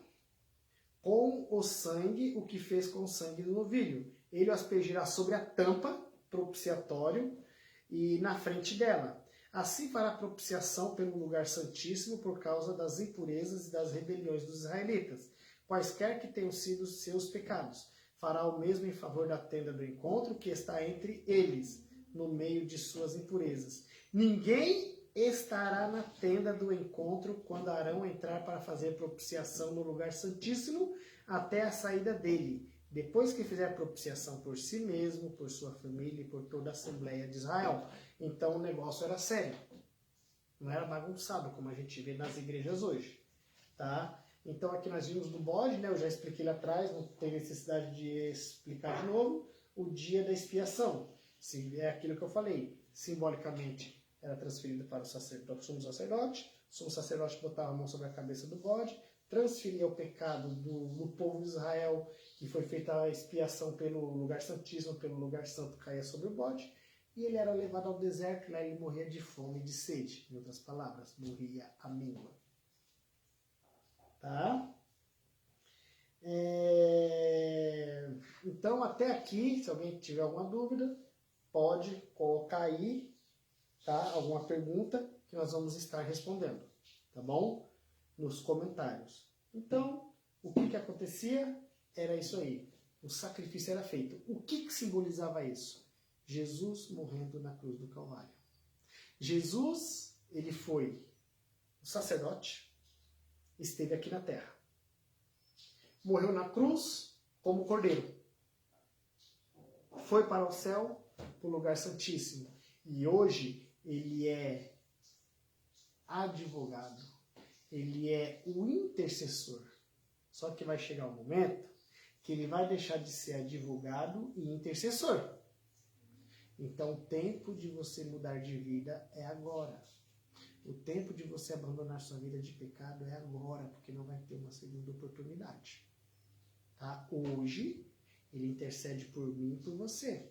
com o sangue o que fez com o sangue do novilho. Ele o aspergirá sobre a tampa propiciatório e na frente dela. Assim fará propiciação pelo lugar santíssimo por causa das impurezas e das rebeliões dos israelitas, quaisquer que tenham sido seus pecados. Fará o mesmo em favor da tenda do encontro que está entre eles, no meio de suas impurezas. Ninguém estará na tenda do encontro quando Arão entrar para fazer propiciação no lugar santíssimo até a saída dele, depois que fizer propiciação por si mesmo, por sua família e por toda a Assembleia de Israel. Então o negócio era sério. Não era bagunçado, como a gente vê nas igrejas hoje. Tá? Então aqui nós vimos do bode, né? Eu já expliquei lá atrás, não tem necessidade de explicar de novo. O dia da expiação. É aquilo que eu falei. Simbolicamente era transferido para o sumo sacerdote. O sumo sacerdote botava a mão sobre a cabeça do bode, transferia o pecado do povo de Israel, que foi feita a expiação pelo lugar santíssimo, pelo lugar santo, caía sobre o bode, e ele era levado ao deserto, e lá ele morria de fome e de sede. Em outras palavras, morria à míngua. Tá? Então, até aqui, se alguém tiver alguma dúvida, pode colocar aí, tá? Alguma pergunta que nós vamos estar respondendo, tá bom? Nos comentários. Então, o que acontecia? Era isso aí. O sacrifício era feito. O que simbolizava isso? Jesus morrendo na cruz do Calvário. Jesus, ele foi o sacerdote, esteve aqui na terra. Morreu na cruz como cordeiro. Foi para o céu, para o lugar santíssimo. E hoje ele é advogado. Ele é o intercessor. Só que vai chegar um momento que ele vai deixar de ser advogado e intercessor. Então o tempo de você mudar de vida é agora. O tempo de você abandonar sua vida de pecado é agora, porque não vai ter uma segunda oportunidade. Tá? Hoje, ele intercede por mim e por você.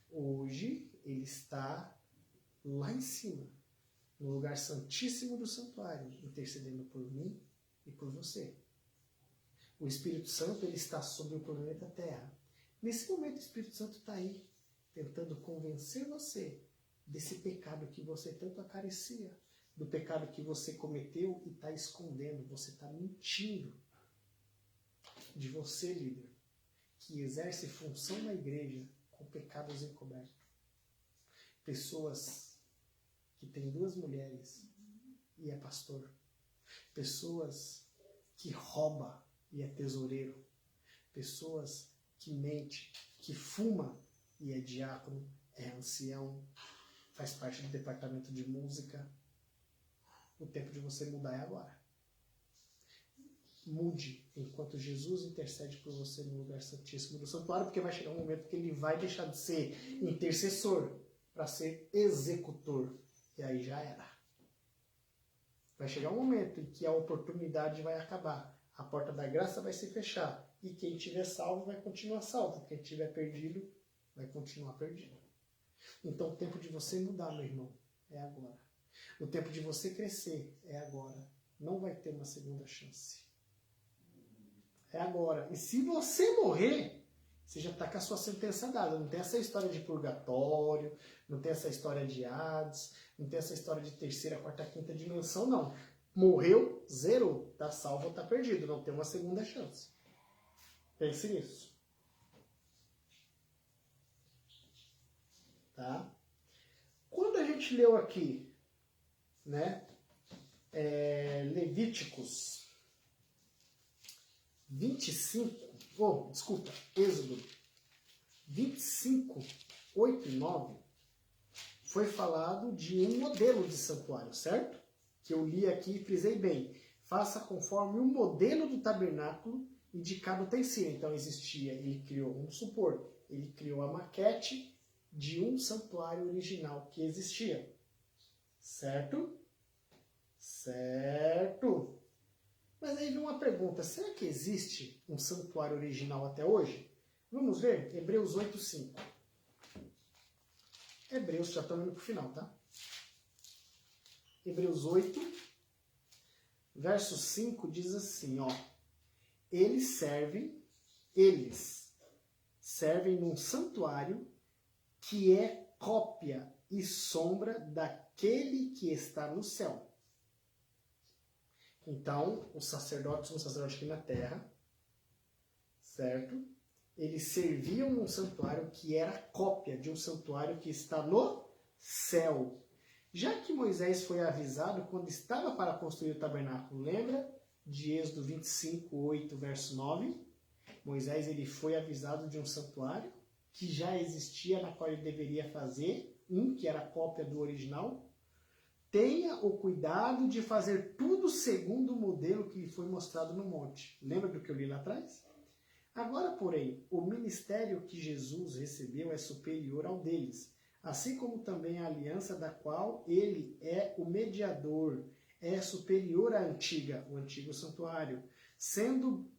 Hoje, ele está lá em cima, no lugar santíssimo do santuário, intercedendo por mim e por você. O Espírito Santo ele está sobre o planeta Terra. Nesse momento, o Espírito Santo está aí, tentando convencer você desse pecado que você tanto acaricia, do pecado que você cometeu e está escondendo, você está mentindo. De você, líder, que exerce função na igreja com pecados encobertos. Pessoas que têm 2 mulheres e é pastor. Pessoas que rouba e é tesoureiro. Pessoas que mente, que fuma e é diácono, é ancião, faz parte do departamento de música. O tempo de você mudar é agora. Mude enquanto Jesus intercede por você no lugar santíssimo do santuário, porque vai chegar um momento que ele vai deixar de ser intercessor para ser executor. E aí já era. Vai chegar um momento em que a oportunidade vai acabar. A porta da graça vai se fechar. E quem tiver salvo vai continuar salvo. Quem tiver perdido vai continuar perdido. Então o tempo de você mudar, meu irmão, é agora. O tempo de você crescer é agora. Não vai ter uma segunda chance. É agora. E se você morrer, você já está com a sua sentença dada. Não tem essa história de purgatório, não tem essa história de Hades, não tem essa história de terceira, quarta, quinta dimensão, não. Morreu, zerou. Está salvo ou está perdido. Não tem uma segunda chance. Pense nisso. Tá? Quando a gente leu aqui, né, Levíticos 25, Êxodo 25, 8 e 9, foi falado de um modelo de santuário, certo? Que eu li aqui e frisei bem. Faça conforme o modelo do tabernáculo e de cada utensílio. Então existia, ele criou, vamos supor, ele criou a maquete de um santuário original que existia. Certo? Certo. Mas aí vem uma pergunta, será que existe um santuário original até hoje? Vamos ver, Hebreus 8:5. Hebreus, já estamos indo para o final, tá? Hebreus 8, verso 5 diz assim, ó. Eles servem num santuário que é cópia e sombra daquele que está no céu. Então, os sacerdotes, um sacerdote aqui na terra, certo? Eles serviam num santuário que era cópia de um santuário que está no céu. Já que Moisés foi avisado quando estava para construir o tabernáculo, lembra de Êxodo 25, 8, verso 9? Moisés ele foi avisado de um santuário que já existia, na qual ele deveria fazer, que era cópia do original. Tenha o cuidado de fazer tudo segundo o modelo que foi mostrado no monte. Lembra do que eu li lá atrás? Agora, porém, o ministério que Jesus recebeu é superior ao deles, assim como também a aliança da qual ele é o mediador, é superior à antiga, o antigo santuário, sendo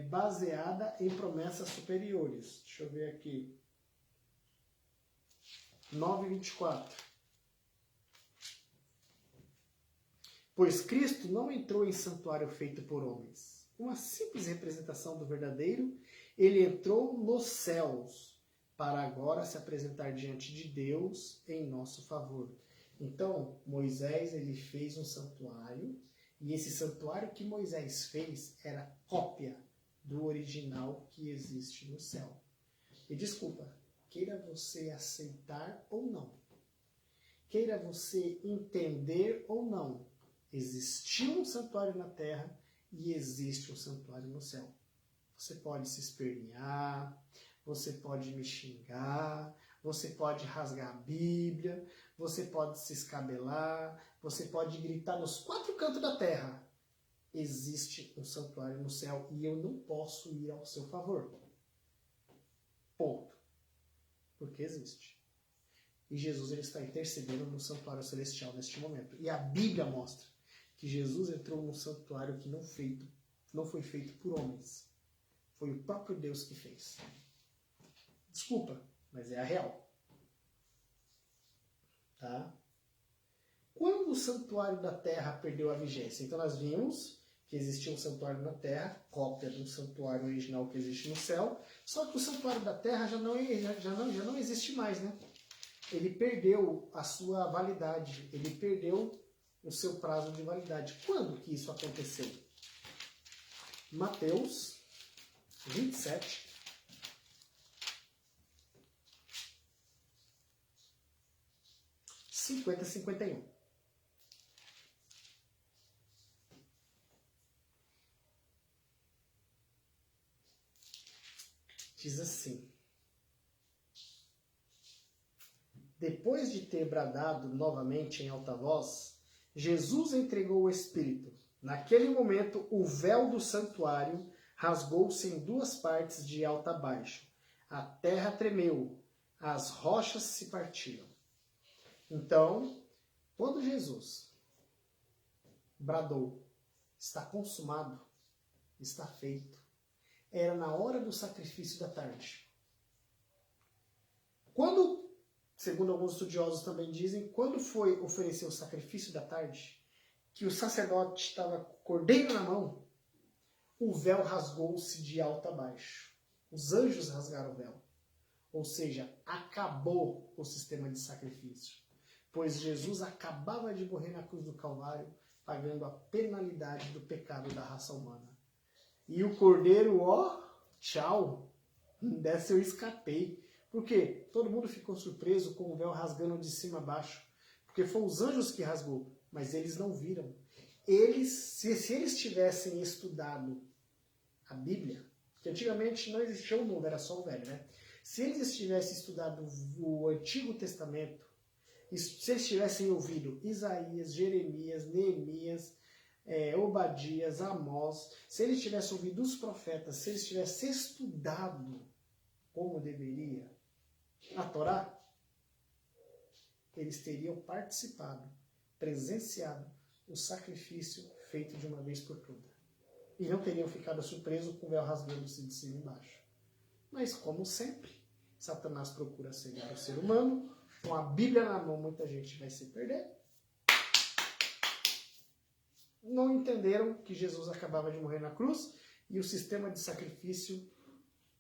baseada em promessas superiores. Deixa eu ver aqui. 9:24. Pois Cristo não entrou em santuário feito por homens, uma simples representação do verdadeiro, ele entrou nos céus, para agora se apresentar diante de Deus em nosso favor. Então, Moisés ele fez um santuário, e esse santuário que Moisés fez era cópia do original que existe no céu. E desculpa, queira você aceitar ou não, queira você entender ou não, existiu um santuário na terra e existe um santuário no céu. Você pode se espernear, você pode me xingar, você pode rasgar a Bíblia, você pode se escabelar, você pode gritar nos 4 cantos da terra. Existe um santuário no céu e eu não posso ir ao seu favor. Ponto. Porque existe. E Jesus ele está intercedendo no santuário celestial neste momento. E a Bíblia mostra que Jesus entrou num santuário que não foi feito por homens. Foi o próprio Deus que fez. Desculpa, mas é a real. Tá? Quando o santuário da terra perdeu a vigência? Então nós vimos que existia um santuário na terra, cópia do santuário original que existe no céu, só que o santuário da terra já não existe mais, né? Ele perdeu a sua validade, ele perdeu o seu prazo de validade. Quando que isso aconteceu? Mateus 27, 50 e 51. Diz assim: depois de ter bradado novamente em alta voz, Jesus entregou o Espírito. Naquele momento, o véu do santuário rasgou-se em duas partes de alto a baixo. A terra tremeu, as rochas se partiram. Então, quando Jesus bradou, está consumado, está feito, era na hora do sacrifício da tarde. Quando, segundo alguns estudiosos também dizem, quando foi oferecer o sacrifício da tarde, que o sacerdote estava com o cordeiro na mão, o véu rasgou-se de alto a baixo. Os anjos rasgaram o véu. Ou seja, acabou o sistema de sacrifício. Pois Jesus acabava de morrer na cruz do Calvário, pagando a penalidade do pecado da raça humana. E o cordeiro, ó, tchau, dessa eu escapei. Por quê? Todo mundo ficou surpreso com o véu rasgando de cima a baixo. Porque foram os anjos que rasgou, mas eles não viram. Se eles tivessem estudado a Bíblia, que antigamente não existia o Novo, era só o Velho, né? Se eles tivessem estudado o Antigo Testamento, se eles tivessem ouvido Isaías, Jeremias, Neemias, Obadias, Amós, se eles tivessem ouvido os profetas, se eles tivessem estudado como deveria a Torá, eles teriam participado, presenciado o sacrifício feito de uma vez por todas. E não teriam ficado surpresos com o véu rasgando-se de cima e embaixo. Mas, como sempre, Satanás procura cegar o ser humano. Com a Bíblia na mão, muita gente vai se perder. Não entenderam que Jesus acabava de morrer na cruz e o sistema de sacrifício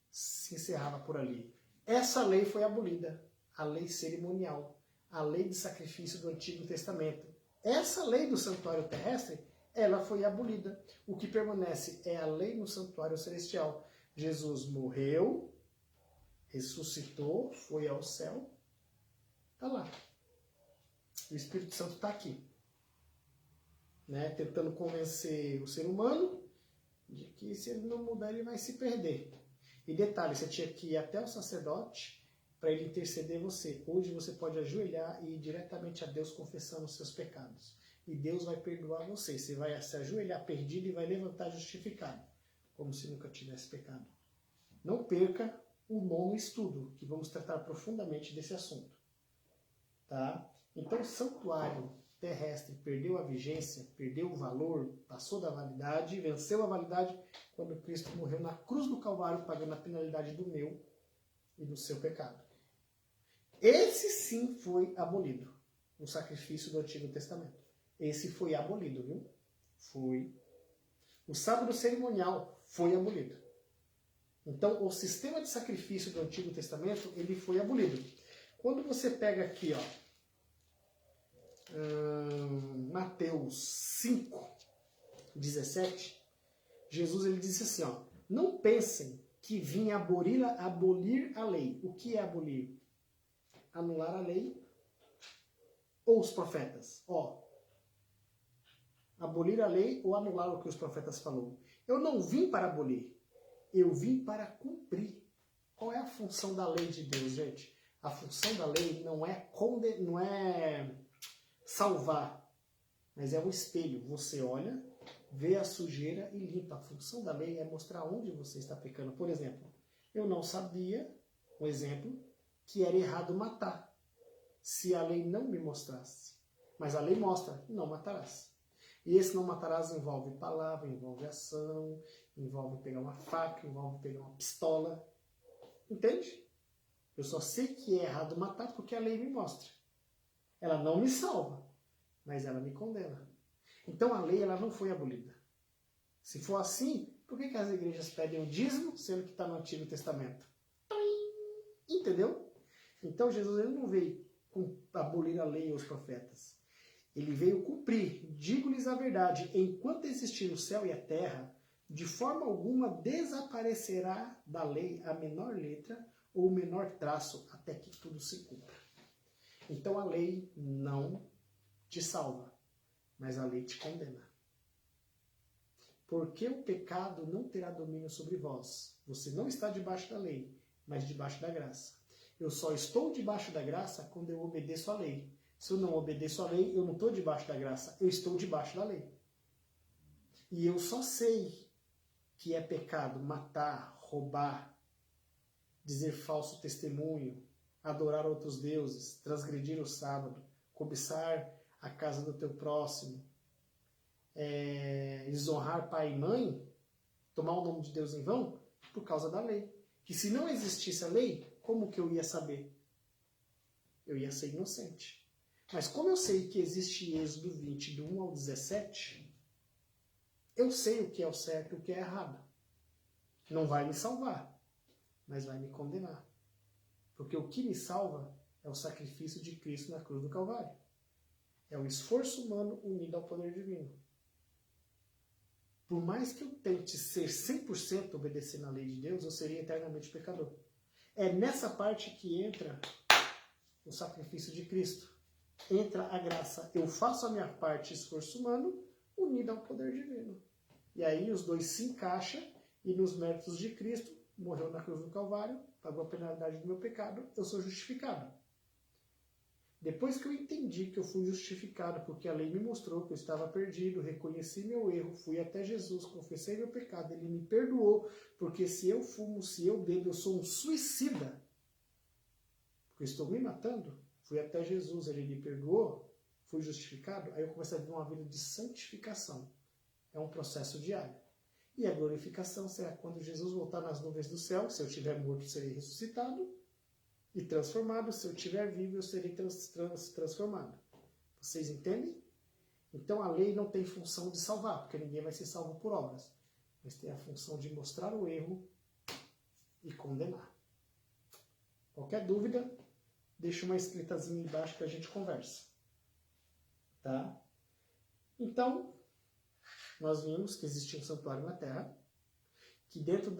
se encerrava por ali. Essa lei foi abolida, a lei cerimonial, a lei de sacrifício do Antigo Testamento. Essa lei do santuário terrestre, ela foi abolida. O que permanece é a lei no santuário celestial. Jesus morreu, ressuscitou, foi ao céu, está lá. O Espírito Santo está aqui, né? Tentando convencer o ser humano de que se ele não mudar, ele vai se perder. E detalhe, você tinha que ir até o sacerdote para ele interceder você. Hoje você pode ajoelhar e ir diretamente a Deus confessando os seus pecados. E Deus vai perdoar você. Você vai se ajoelhar perdido e vai levantar justificado, como se nunca tivesse pecado. Não perca o nono estudo, que vamos tratar profundamente desse assunto. Tá? Então, o santuário terrestre perdeu a vigência, perdeu o valor, passou da validade, venceu a validade quando Cristo morreu na cruz do Calvário, pagando a penalidade do meu e do seu pecado. Esse sim foi abolido, o sacrifício do Antigo Testamento. Esse foi abolido, viu? Foi. O sábado cerimonial foi abolido. Então, o sistema de sacrifício do Antigo Testamento, ele foi abolido. Quando você pega aqui, ó, Mateus 5, 17, Jesus ele disse assim, ó, não pensem que vim abolir a lei. O que é abolir? Anular a lei ou os profetas? Ó, abolir a lei ou anular o que os profetas falaram. Eu não vim para abolir, eu vim para cumprir. Qual é a função da lei de Deus, gente? A função da lei não é salvar, mas é um espelho. Você olha, vê a sujeira e limpa. A função da lei é mostrar onde você está pecando. Por exemplo, eu não sabia, um exemplo, que era errado matar, se a lei não me mostrasse. Mas a lei mostra, não matarás. E esse não matarás envolve palavra, envolve ação, envolve pegar uma faca, envolve pegar uma pistola. Entende? Eu só sei que é errado matar porque a lei me mostra. Ela não me salva, mas ela me condena. Então a lei ela não foi abolida. Se for assim, por que as igrejas pedem o dízimo, sendo que está no Antigo Testamento? Entendeu? Então Jesus ele não veio abolir a lei e os profetas. Ele veio cumprir. Digo-lhes a verdade, enquanto existir o céu e a terra, de forma alguma desaparecerá da lei a menor letra ou o menor traço, até que tudo se cumpra. Então a lei não te salva, mas a lei te condena. Porque o pecado não terá domínio sobre vós. Você não está debaixo da lei, mas debaixo da graça. Eu só estou debaixo da graça quando eu obedeço à lei. Se eu não obedeço à lei, eu não estou debaixo da graça, eu estou debaixo da lei. E eu só sei que é pecado matar, roubar, dizer falso testemunho, adorar outros deuses, transgredir o sábado, cobiçar a casa do teu próximo, desonrar pai e mãe, tomar o nome de Deus em vão, por causa da lei. Que se não existisse a lei, como que eu ia saber? Eu ia ser inocente. Mas como eu sei que existe Êxodo 20, do 1 ao 17, eu sei o que é o certo e o que é errado. Não vai me salvar, mas vai me condenar. Porque o que me salva é o sacrifício de Cristo na cruz do Calvário. É o esforço humano unido ao poder divino. Por mais que eu tente ser 100% obedecendo à lei de Deus, eu seria eternamente pecador. É nessa parte que entra o sacrifício de Cristo. Entra a graça. Eu faço a minha parte, esforço humano, unido ao poder divino. E aí os dois se encaixam e nos méritos de Cristo, morreu na cruz do Calvário, pagou a penalidade do meu pecado, eu sou justificado. Depois que eu entendi que eu fui justificado, porque a lei me mostrou que eu estava perdido, reconheci meu erro, fui até Jesus, confessei meu pecado, ele me perdoou, porque se eu fumo, se eu bebo, eu sou um suicida, porque eu estou me matando, fui até Jesus, ele me perdoou, fui justificado, aí eu comecei a viver uma vida de santificação. É um processo diário. E a glorificação será quando Jesus voltar nas nuvens do céu, se eu estiver morto, serei ressuscitado, e transformado, se eu estiver vivo, eu serei transformado. Vocês entendem? Então a lei não tem função de salvar, porque ninguém vai ser salvo por obras, mas tem a função de mostrar o erro e condenar. Qualquer dúvida, deixa uma escritazinha embaixo que a gente conversa. Tá? Então, nós vimos que existia um santuário na Terra, que dentro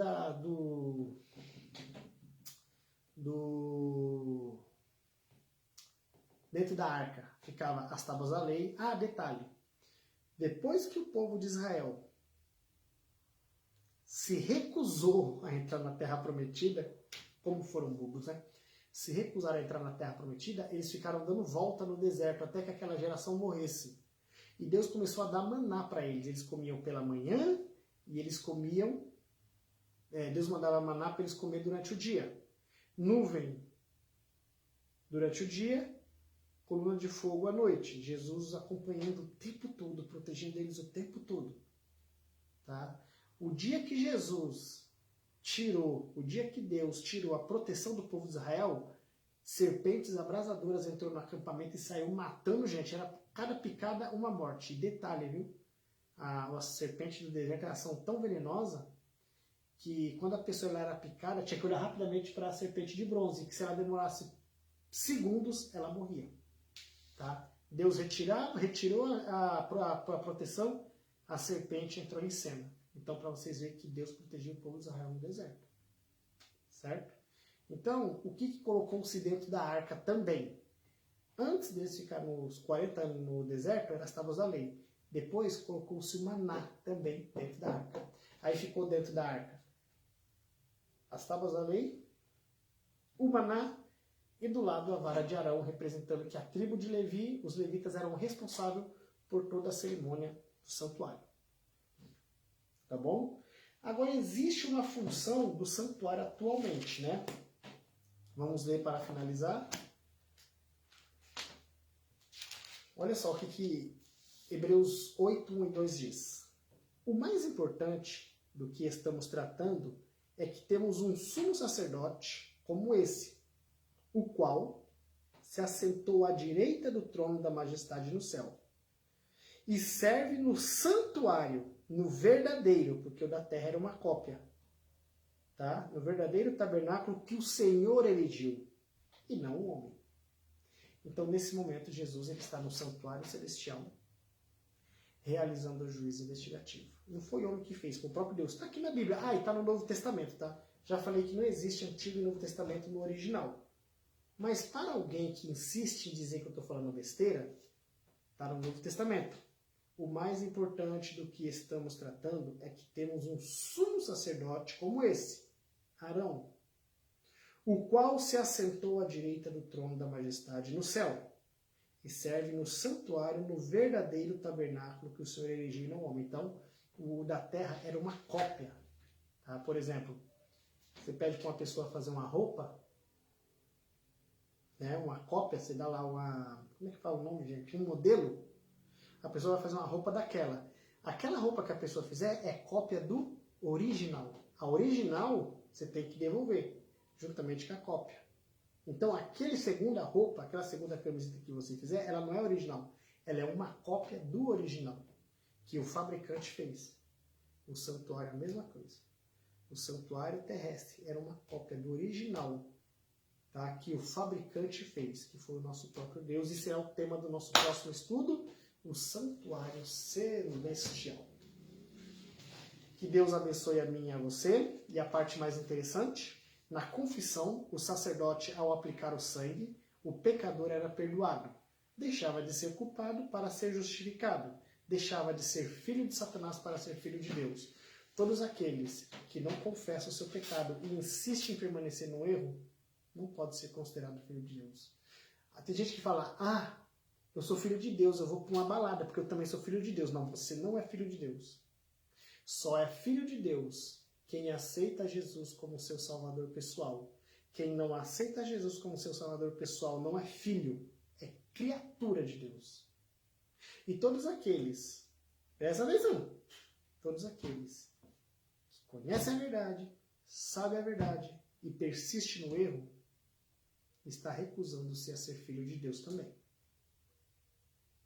dentro da arca ficava as tábuas da lei. Ah, detalhe, depois que o povo de Israel se recusou a entrar na Terra Prometida, como foram bobos, né? Se recusaram a entrar na Terra Prometida, eles ficaram dando volta no deserto até que aquela geração morresse. E Deus começou a dar maná para eles. Eles comiam pela manhã e eles comiam... Deus mandava maná para eles comer durante o dia. Nuvem durante o dia, coluna de fogo à noite. Jesus os acompanhando o tempo todo, protegendo eles o tempo todo. Tá? O dia que Deus tirou a proteção do povo de Israel, serpentes abrasadoras entrou no acampamento e saiu matando gente. Era cada picada uma morte. E detalhe, viu? As serpentes do deserto elas são tão venenosas que quando a pessoa era picada, tinha que olhar rapidamente para a serpente de bronze, que se ela demorasse segundos, ela morria. Tá? Deus retirou a proteção, a serpente entrou em cena. Então, para vocês verem que Deus protegia o povo de Israel no deserto. Certo? Então, o que colocou-se dentro da arca também? Antes deles ficar uns 40 anos no deserto, eram as tábuas da lei. Depois, colocou-se o maná também dentro da arca. Aí ficou dentro da arca as tábuas da lei, o maná e do lado a vara de Arão, representando que a tribo de Levi, os levitas eram responsáveis por toda a cerimônia do santuário. Tá bom? Agora, existe uma função do santuário atualmente, né? Vamos ler para finalizar. Olha só o que Hebreus 8, 1 e 2 diz. O mais importante do que estamos tratando é que temos um sumo sacerdote como esse, o qual se assentou à direita do trono da majestade no céu e serve no santuário no verdadeiro, porque o da terra era uma cópia, tá? No verdadeiro tabernáculo que o Senhor erigiu, e não o homem. Então, nesse momento, Jesus ele está no santuário celestial, realizando o juízo investigativo. Não foi o homem que fez, foi o próprio Deus. Está aqui na Bíblia. Ah, e está no Novo Testamento, tá? Já falei que não existe Antigo e Novo Testamento no original. Mas para alguém que insiste em dizer que eu estou falando besteira, está no Novo Testamento. O mais importante do que estamos tratando é que temos um sumo sacerdote como esse, Arão, o qual se assentou à direita do trono da majestade no céu, e serve no santuário, no verdadeiro tabernáculo que o Senhor erigiu no homem. Então, o da terra era uma cópia. Tá? Por exemplo, você pede para uma pessoa fazer uma roupa, né? Uma cópia, você dá lá uma... Como é que fala o nome, gente? Um modelo. A pessoa vai fazer uma roupa daquela. Aquela roupa que a pessoa fizer é cópia do original. A original você tem que devolver, juntamente com a cópia. Então, aquela segunda roupa, aquela segunda camiseta que você fizer, ela não é original. Ela é uma cópia do original, que o fabricante fez. O santuário é a mesma coisa. O santuário terrestre era uma cópia do original, tá? Que o fabricante fez, que foi o nosso próprio Deus. E será o tema do nosso próximo estudo, o santuário celestial. Que Deus abençoe a mim e a você. E a parte mais interessante, na confissão, o sacerdote, ao aplicar o sangue, o pecador era perdoado. Deixava de ser culpado para ser justificado. Deixava de ser filho de Satanás para ser filho de Deus. Todos aqueles que não confessam o seu pecado e insistem em permanecer no erro, não pode ser considerado filho de Deus. Tem gente que fala, eu sou filho de Deus, eu vou para uma balada, porque eu também sou filho de Deus. Não, você não é filho de Deus. Só é filho de Deus quem aceita Jesus como seu salvador pessoal. Quem não aceita Jesus como seu salvador pessoal não é filho, é criatura de Deus. E todos aqueles, presta atenção, todos aqueles que conhecem a verdade, sabem a verdade e persistem no erro, está recusando-se a ser filho de Deus também.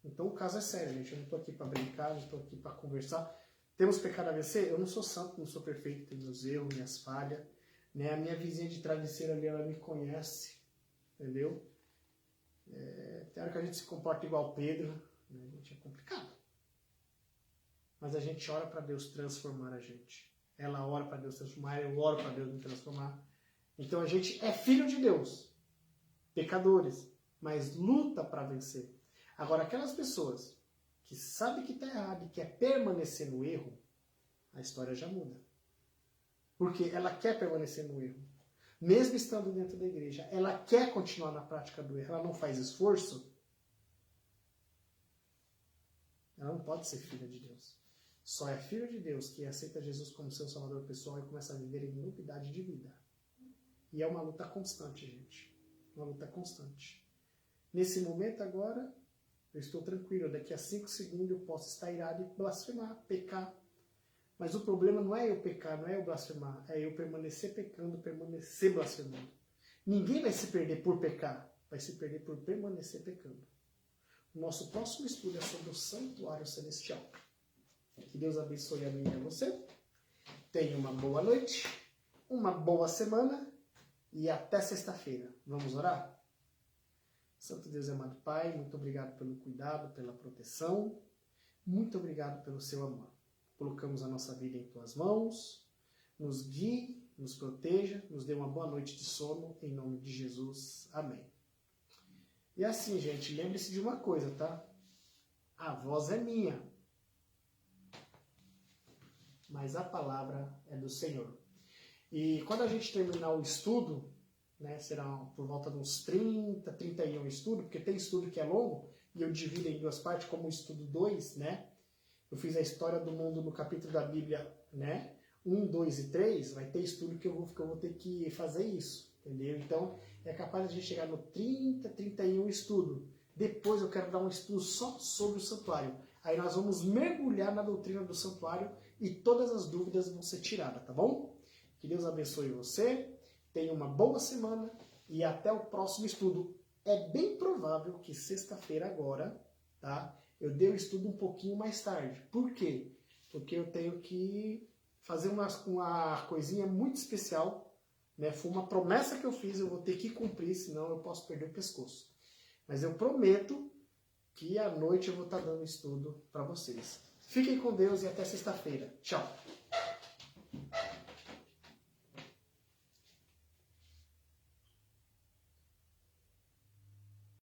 Então o caso é sério, gente. Eu não estou aqui para brincar, não estou aqui para conversar. Temos pecado a vencer? Eu não sou santo, não sou perfeito, tenho meus erros, minhas falhas. Né? A minha vizinha de travesseiro ali, ela me conhece, entendeu? Tem hora que a gente se comporta igual Pedro, né? A gente é complicado. Mas a gente ora para Deus transformar a gente. Ela ora para Deus transformar, eu oro para Deus me transformar. Então a gente é filho de Deus, pecadores, mas luta para vencer. Agora, aquelas pessoas que sabem que está errado e quer permanecer no erro, a história já muda. Porque ela quer permanecer no erro. Mesmo estando dentro da igreja, ela quer continuar na prática do erro, ela não faz esforço, ela não pode ser filha de Deus. Só é filho de Deus que aceita Jesus como seu salvador pessoal e começa a viver em novidade de vida. E é uma luta constante, gente. Uma luta constante. Nesse momento agora, eu estou tranquilo. Daqui a 5 segundos eu posso estar irado e blasfemar, pecar. Mas o problema não é eu pecar, não é eu blasfemar. É eu permanecer pecando, permanecer blasfemando. Ninguém vai se perder por pecar. Vai se perder por permanecer pecando. O nosso próximo estudo é sobre o santuário celestial. Que Deus abençoe a mim e a você. Tenha uma boa noite, uma boa semana e até sexta-feira. Vamos orar? Santo Deus e amado Pai, muito obrigado pelo cuidado, pela proteção. Muito obrigado pelo seu amor. Colocamos a nossa vida em tuas mãos. Nos guie, nos proteja, nos dê uma boa noite de sono, em nome de Jesus. Amém. E assim, gente, lembre-se de uma coisa, tá? A voz é minha, mas a palavra é do Senhor. E quando a gente terminar o estudo, né, será por volta de uns 30, 31 estudo, porque tem estudo que é longo, e eu divido em duas partes, como o estudo 2, né? Eu fiz a história do mundo no capítulo da Bíblia, né? 1, 2 e 3, vai ter estudo que eu vou ter que fazer isso, entendeu? Então, é capaz de a gente chegar no 30, 31 estudo. Depois eu quero dar um estudo só sobre o santuário. Aí nós vamos mergulhar na doutrina do santuário e todas as dúvidas vão ser tiradas, tá bom? Que Deus abençoe você, tenha uma boa semana e até o próximo estudo. É bem provável que sexta-feira agora, tá? Eu dei o estudo um pouquinho mais tarde. Por quê? porque eu tenho que fazer uma coisinha muito especial, né? Foi uma promessa que eu fiz, eu vou ter que cumprir, senão eu posso perder o pescoço. Mas eu prometo que à noite eu vou estar dando estudo para vocês. Fiquem com Deus e até sexta-feira. Tchau!